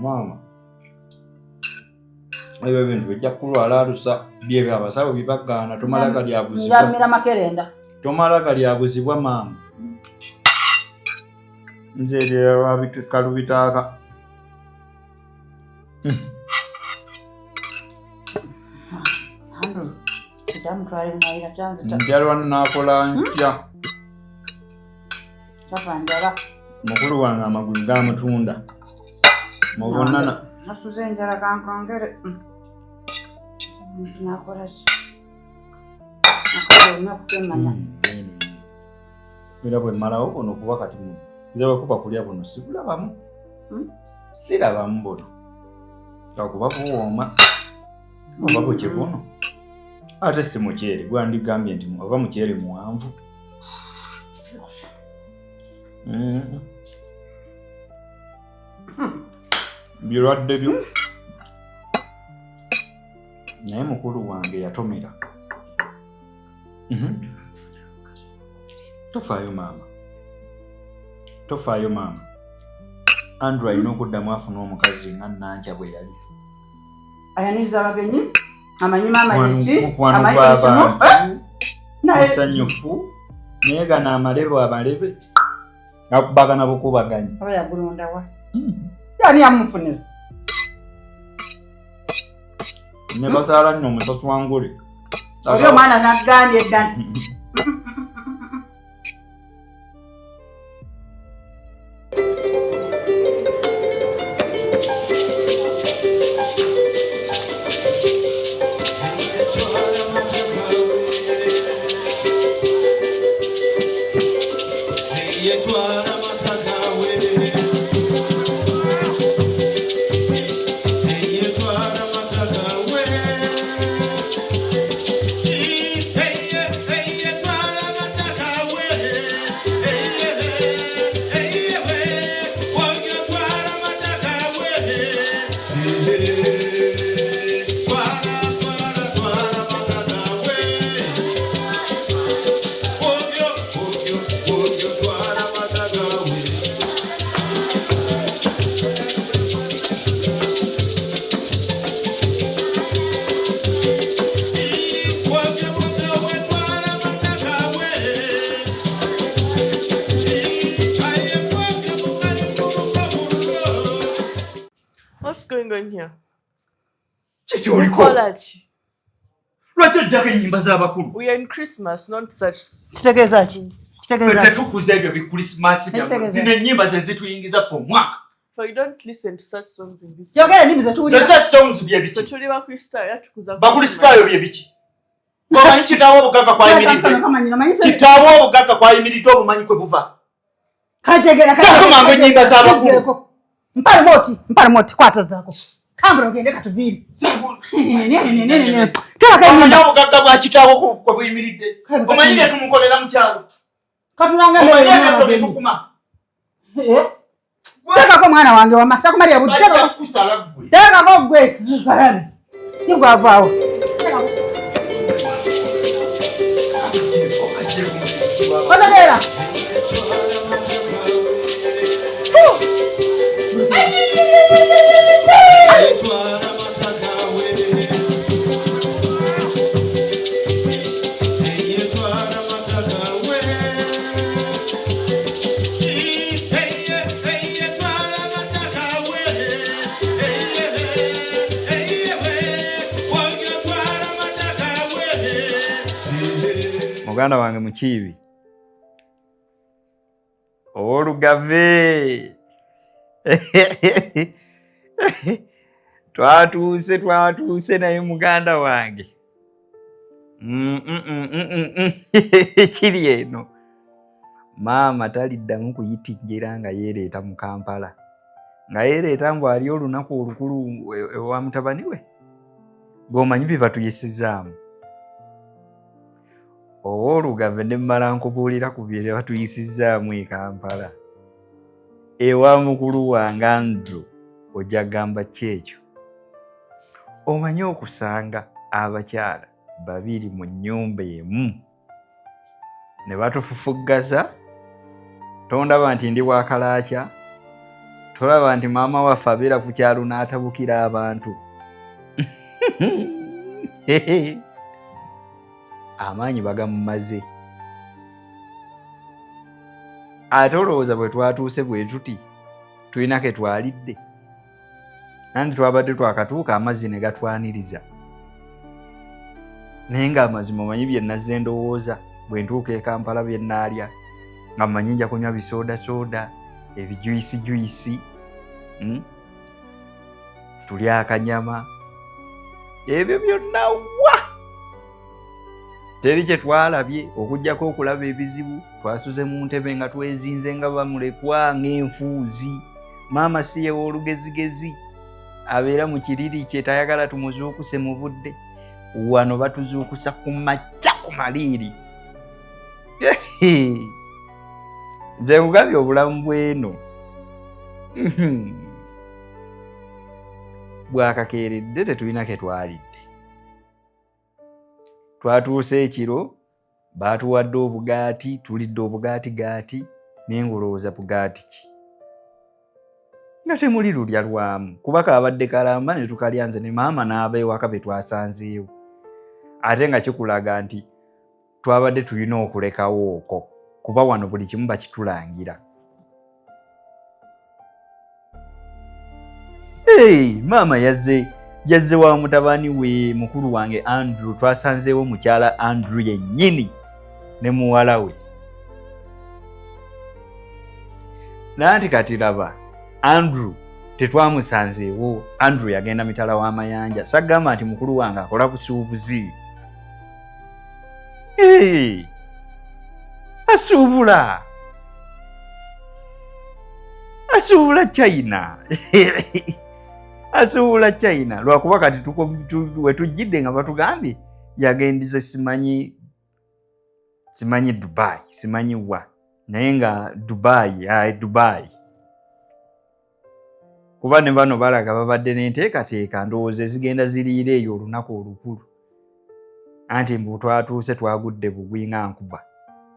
Maama, ebyo ebintu bijja kulwala alusa byebyo abasawo bibagaana tomala galyabuzibwa. Njamira makerenda. Tomala galyabuzibwa maama. Nze lwa bikalu bitaaka. Njala wano n'akola ntya. Mukulu wange amagulu gaamutunda. Mubonana. Nasuze enjala kankongere. Nakola ki? Era bwe mmalawo buno okuba kati muno. Nze bwe kuba kulya buno sigulabamu. Sirabamu buno. Okuba buwooma. Oba buki buno. Ate si mukyere gwandigambye nti oba mukyere muwanvu. Birwadde byo. naye mukulu wange yatomera. Tofaayo maama. Andrew alina okuddamu afuna omukazi nga Nanja bwe yali. Ayaniriza abagenyi amanyi maama yeki amanyi kimu naye sanyufu naye gana amalebe akubagana bukubaganya aba yagulonda wa yani yamufunira ne basala nnyo musoso wangule oyo mwana nagambye edda nti What's going on here? We are in Christmas, not such. For you don't listen to such songs in this. Such songs Mpale moti kwata zako. Kambra ogende katuviri. Bugagga bwa kitabo ko buyimiridde. Omanyire tumukolera mu kyalo. Katulanga mbere tukuma. Taka ko mwana wange wama. Taka Maria budi. Taka kusala gwe. Taka ko gwe. Karani. Yugwa avaawo. Odogera. Muganda wange mukiibi. Olugave. Twatuuse naye muganda wange. Kiri eno. Maama taliddamu kuyitingira nga yeereeta mu Kampala. Nga yeereeta mbu ali olunaku olukulu ewa mutabani we. Bw'omanyi bye batuyisizaamu. Olugave ne mmala nkubuulira ku bye batuyisizaamu e Kampala. Ewa mukulu wange Andrew ojja gamba kyekyo. Omanyi okusanga abakyala babiri mu nnyumba emu ne batufufuggaza. Tondaba nti ndi bwakalaakya, tolaba nti maama waffe abeera ku kyalo n'atabukira abantu. Amaanyi bagamumaze. Ate olowooza bwe twatuuse bwe tuti tulina ke twalidde. Nandi twabadde twakatuuka amazzi ne gatwaniriza. Naye ng'amazima omanyi bye nazze ndowooza bwe ntuuka e Kampala bye nnaalya. Nga mmanyi nja kunywa bisooda, ebijuyisi, tulya akanyama. Ebyo byonna wa! Teri kye twalabye okuggyako okulaba ebizibu. Twasuze mu ntebe nga twezinze nga bamulekwa ng'enfuuzi. Maama si ye w'olugezigezi abeera mu kiriri kye tayagala tumuzuukuse mu budde. Wano batuzuukusa ku makya ku maliiri. Nze mugambye obulamu bweno bwakakeeredde tetulina ke twalidde. twatuuse ekiro baatuwadde obugaati tulidde obugaati nengolooza bugaati ki nga temuli lulya lwamu kuba kaabadde kalamba ne tukalya nze ne maama n'aba ewaka be twasanzeewo ate nga kikulaga nti twabadde tulina okulekawo okwo kuba wano buli kimu bakitulangira. Maama yazze wa mutabani we mukulu wange Andrew, twasanzeewo mukyala Andrew yennyini ne muwala we. Nanti kati laba Andrew tetwamusanzeewo. Andrew yagenda mitala w'amayanja. Sagamba nti mukulu wange akola busuubuzi. Asuubula China. Asuubula China lwakuba kati we tujjidde nga batugambye yagendize simanyi Dubai, simanyi wa naye nga Dubai. Kuba ne bano balaga babadde n'enteekateeka ndowooza ezigenda ziriira eyo olunaku olukulu. Anti mbu twatuuse twagudde bugwi nga nkuba.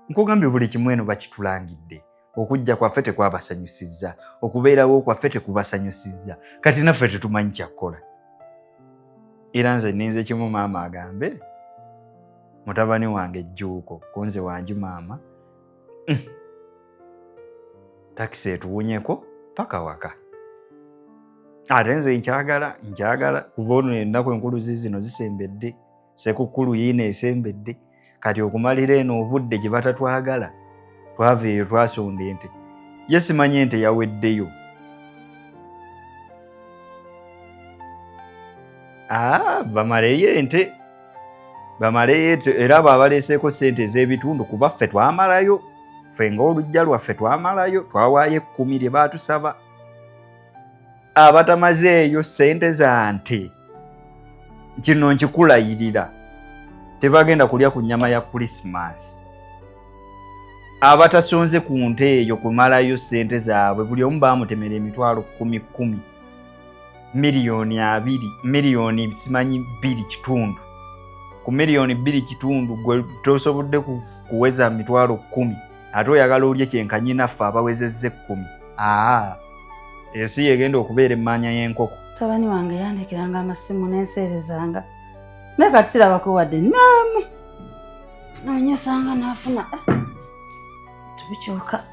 Nkugambye buli kimu eno bakitulangidde. Okujja kwaffe tekwabasanyusizza, okubeerawo kwaffe tekubasanyusizza, kati naffe tetumanyi kyakukola. Era nze ninze kimu maama agambe mutabani wange ejjuuko kunze wangi maama takisi etuwunyeko paka waka. Ate nze nkyagala kuba ono ennaku enkulu zino zisembedde, Ssekukkulu yiino esembedde, kati okumalira eno obudde gye batatwagala twaveeyo twasonda ente. Ye simanyi ente yaweddeyo. Bamaleyo ente era babaleeseeko ssente ez'ebitundu kuba ffe twamalayo. Ffe ng'olujja lwaffe twamalayo, twawaayo 10 lye baatusaba. Abatamazeeyo ssente za nte kino nkikulayirira tebagenda kulya ku nnyama ya Christmas. Abatasonze ku nte eyo kumalayo ssente zaabwe buli omu baamutemera emitwalo 10 miliyoni 2 miliyoni simanyi 2 kitundu. Ku miliyoni 2 kitundu gwe tosobodde kuweza mitwalo 10 ate oyagala olye kyenkanyi naffe abawezezze 10. Ensi yegenda okubeera emmanya y'enkoko. Mutabani wange yandekiranga amasimu n'enseerezanga naye kati sirabako wadde naamu nonyesanga naafuna tubikyuka.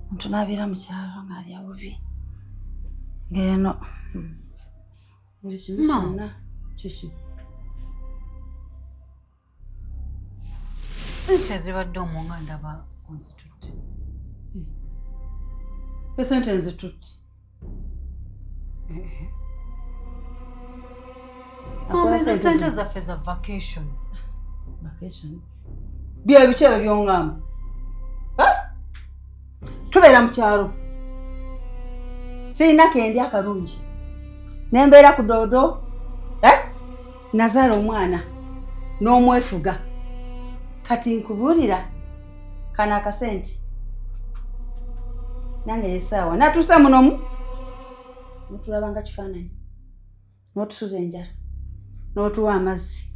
Omuntu n'abeera mu kyalo ng'alya bubi ng'eno buli kimu kyonna kiki. Sente ezibadde omwo nga ndaba onzitutte. Esente nzitutte. Ezo sente zaffe za vacation. Bye biki ebyo by'ongamba? Tubeera mu kyalo. Sirina kendi akalungi. Nembeera ku doodo. Nazaala omwana n'omwefuga. Kati nkubuulira kana akasente. Nange yesaawa. Natuusa munomu. Notulabanga kifaananyi. Notusuza enjala. Notuwa amazzi.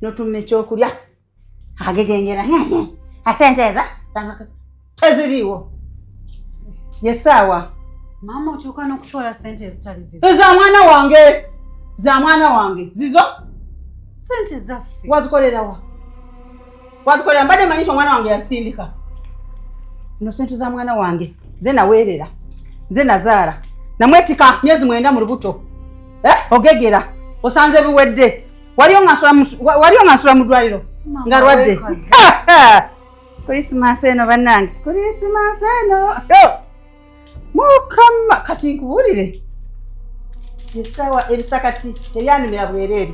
Notumma ekyokulya. Agegengera. Asente eza. Teziriiwo. Yesaawa. Maama okyuka n'okutwala sente ezitali zizo. Za mwana wange. Za mwana wange. Zizo? Sente zaffe. Wazikolera wa? Wazikolera mbadde manyisha omwana wange yasindika. Ino sente za mwana wange. Ze naweerera. Ze nazaala. Namwetika myezi 9 mu lubuto. Ogegera. Osanze biwedde. Wali ongansula mu ddwaliro. Nga lwadde. Christmas eno bannange. Christmas eno. Mukama kati nkubuulire. Yesawa ebisakati tebyanumira bwereere.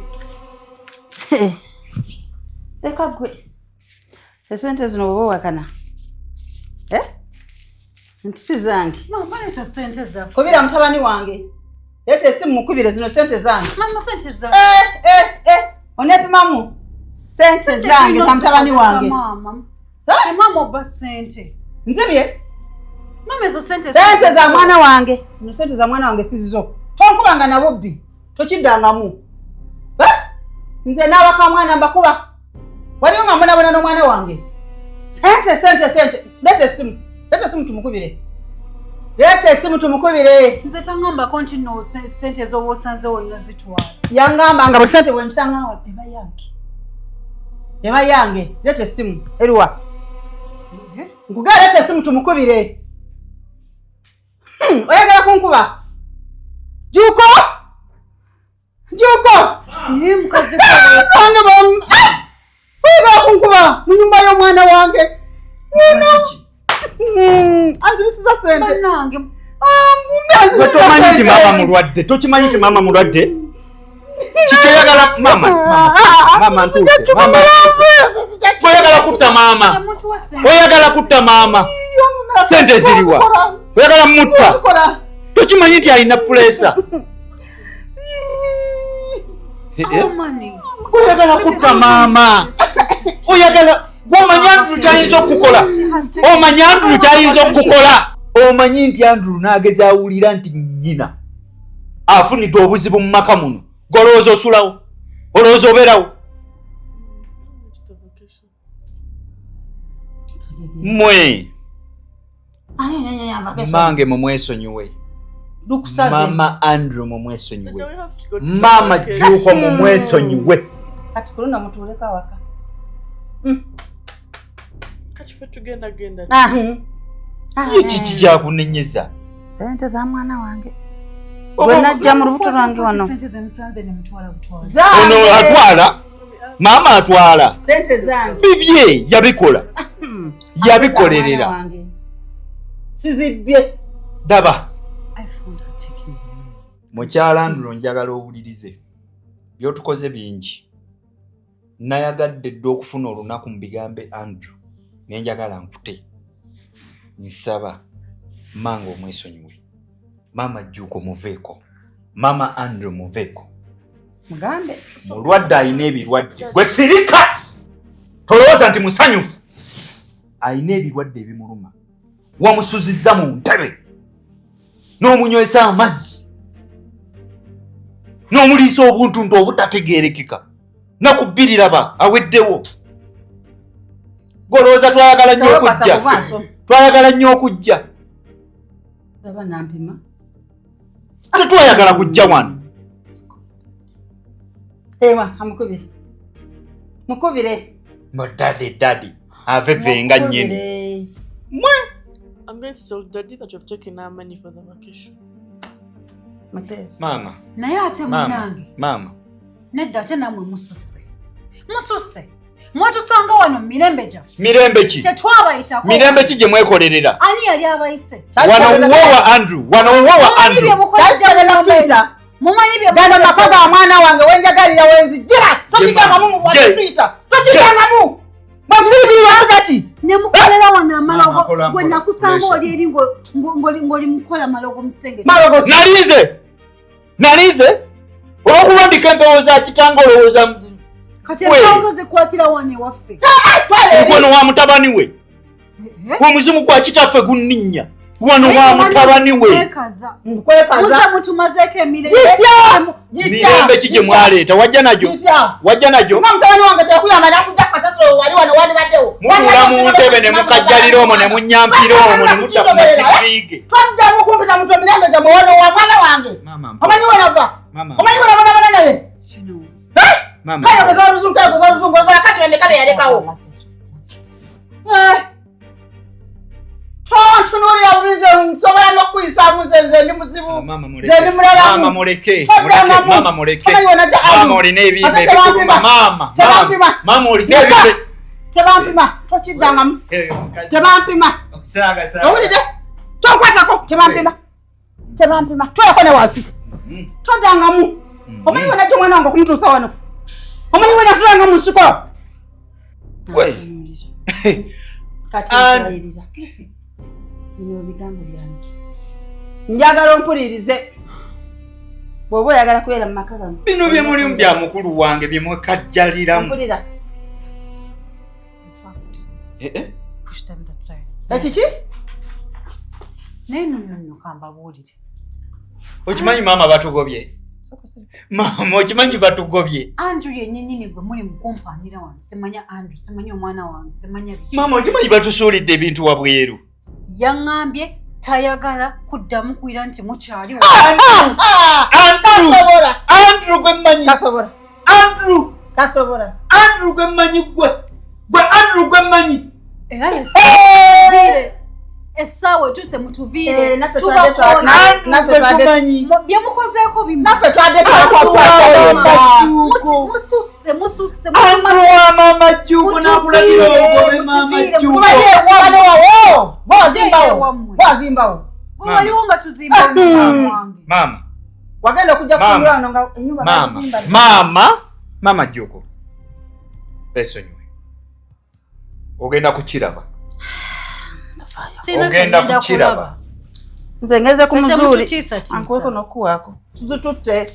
Leka gwe. Esente zino bwoba wakana. Ntisi zange. Mama leta sente zaffe. Kubira mutabani wange. Leta esimu mukubire zino sente zange. Mama sente zaffe. Onepimamu. Sente zange za mutabani wange. Mama. Mama oba sente. Nzibye? Mama ezo sente za mwana wange. Zino sente za mwana wange sizizo. Tonkubanga na bubbi. Tokiddangamu. Nze n'abaka mwana mbakuba. Waliyo nga mbonabona n'omwana wange. Sente. Leta esimu tumukubire. Leta esimu tumukubire. Nze tangambako nti no sente z'oba osanzewo olina zitwala. Yangamba nga bwe sente bwe nsangawo eba yange. Leta esimu. Eriwa. Nkugala leta esimu tumukubire. Oyagala kunkuba? Juko! Ye mukazi wange oyagala kunkuba mu nyumba y'omwana wange. Azibisiza sente. Banange. Tokimanyi nti mama mulwadde. Tokimanyi nti mama mulwadde. Kitoyagala mama ntuuse. Oyagala kutta mama. Oyagala kutta mama. Sente ziriwa. Oyagala mutta. Tokimanyi nti alina pressure. Oyagala kutta mama. Oyagala Omanyi Andrew kyayinza okukola. Omanyi nti Andrew n'ageza awulira nti nnyina afunidde obuzibu mu maka muno. Golowooza osulawo. Olowooza obeerawo. Mmwe. Mange mumwesonyiwe. Mama Andrew mumwesonyiwe. Mama Juko mumwesonyiwe. Kati kuluna mutuuleka waka. Kachife tugenda. Kiki kyakunenyeza? Sente za mwana wange. Bwe najja mu lubuto lwange wano. Sente ze musanze ne mutwala butwala. Ono atwala. Mama atwala. Sente zange. Bibye yabikola. Yabikolerera. Sizibye. Daba. I found her taking the money. Mukyala Ndulu njagala owulirize. Byotukoze bingi. Nayagadde dde okufuna olunaku mu bigambe Andrew. Nenjagala nkute. Nsaba mango omwesonyiwe. Mama Juko muveeko. Mama Andrew muveeko. Mugambe. Mulwadde alina ebirwadde. Gwe sirika! Tolowooza nti musanyufu. Alina ebirwadde ebimuluma. Wamusuzizza mu ntebe. N'omunywesa amazzi. N'omuliisa obuntuntu obutategeerekeka. Nakubbirira aweddewo. Golowooza twayagala nnyo okujja. Laba nampima. Tetwayagala kujja wano. Ewa, mukubire. Daddy. Avevenga nnyini. I'm going to tell Daddy that you've taken our money for the vacation. Mama. Naye ate munange. Mama. Nedda ate namwe mususse. Mwatusanga wano mirembe gyaffe. Mirembe ki? Tetwabayitako. Mirembe ki gye mwekolerera? Ani yali abayise? Wano wa Andrew. Mumanyi bye Gano maka ga mwana wange wenjagalira wenzijira. Tokidangamu mu Twitter. Tokidangamu. Bakuzibirira kati. Ne mukolera wana amalogo. Gwe nakusanga oli eri ngoli mukola malogo mtsenge. Malogo. Nalize. Okuwandika empewo za kitanga olowooza. Kati empewo zikwatira wane waffe. Wano wa mutabani we. Omuzimu gwa kitaffe gunninnya. Wano wa mutabani we. Nkwekaza. Musa mutumazeeko emirembe. Mirembe ki gye mwaleeta? Wajja najo. Nga mutabani wange tekuyamba nakujja kasasiro wali wano wali baddewo. Mukula mu ntebe ne mukajjalira omwo ne munyampira omwo ne mutta ku mativiige. Twaddamu kumpita mutu emirembe gyammwe wano wa mwana wange. Omanyi wenava? Omanyi wenabonabona naye? Kale ogeza oluzungu ozola kati bemeka beyalekawo. Tontunulira bubize nsobola n'okuyisaamu nze ndi muzibu. Nze ndi mulalamu. Mama muleke. Mama olina ebimbe ebikuma. Mama olina ebimbe. Tebampima. Tokiddangamu. Tebampima. Owulidde? Tokwatako. Tebampima. Twalako ne wansi. Toddangamu. Omanyi wenajja omwana wange okumutuusa wano. Omanyi wenatulanga mu nsuko. Kati twalirira. bino bigambo byange njagala ompulirize bw'oba oyagala kubeera mu maka gamu bino bye mulimu bya mukulu wange bye mwekajjaliramu mpulira Push them that side. ekiki Neno kambabuulire. okimanyi maama batugobye maama okimanyi batugobye Andrew yennyini gwe muli mukumpanira wano semanya Andrew semanya omwana wange semanya biki. maama okimanyi batusuulidde ebintu wabweru Yaŋŋambye tayagala kuddamu kuira nti mukyali Andrew gwe mmanyi kasobola Andrew gwe mmanyi gwe Andrew gwe mmanyi era yesire essaawa etuuse mutuviire naffe tumanyi bye mukozeeko naffe mususse Andrew wa maama Jjuuko n'akulagira ogobe maama Jjuuko bwazimbawo waliwo nga tuzimba wange maama wagenda okujja kufungula wano nga enyumba bagizimba maama Jjuuko esonyiwe ogenda kukiraba ogenda kukiraba nze ngeze ku muzuuli Fece ankuweko n'okuwaako tuzitutte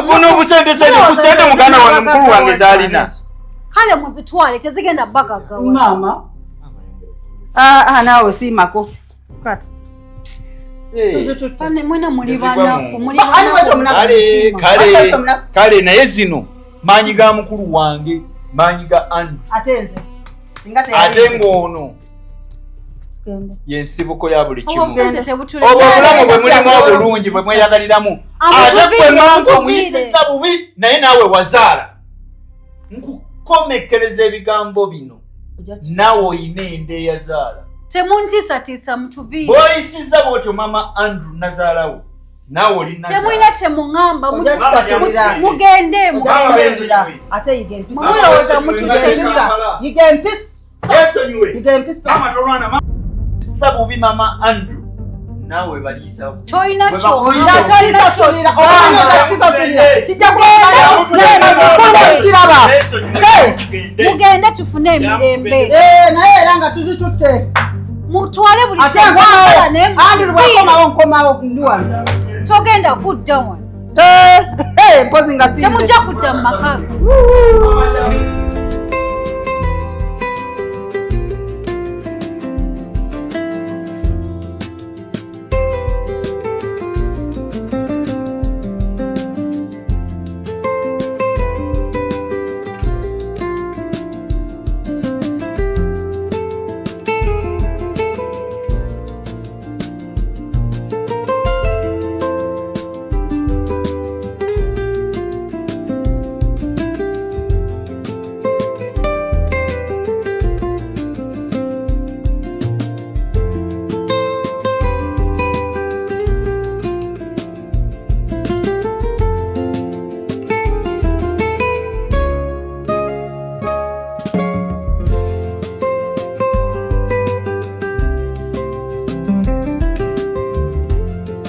buno obusente muganda wange mukulu wange zaalina kale muzitwale tezigenda bagaggawa maama naawe siimako kati tuzitutte mwena muli banaku kale naye zino maanyi ga mukulu wange maanyi ga Andrew ate nze ate ng'ono yensibuko ya buli kimu obusente obwo obulamu bwe mulimu obulungi bwe mweyagaliramu ate gwe mama omuyisizza bubi naye naawe wazaala nkukomekkereza ebigambo bino naawe oyina enda eyazaala temuntiisatiisa mutuviire bw'oyisizza bw'otyo mama Andrew nazaalawo naawe oli temulina kyemuŋŋamba mugende ate yiga empisa mulowooza mututte yiga empisa bubi mama Andrew naawe baliisawo kyolina mugende tufune emirembe naye era nga tuzitutte mutwale buli kyagalawo nkomawo ndi wano togenda kudda wano mpozi nga temujja kudda mu maka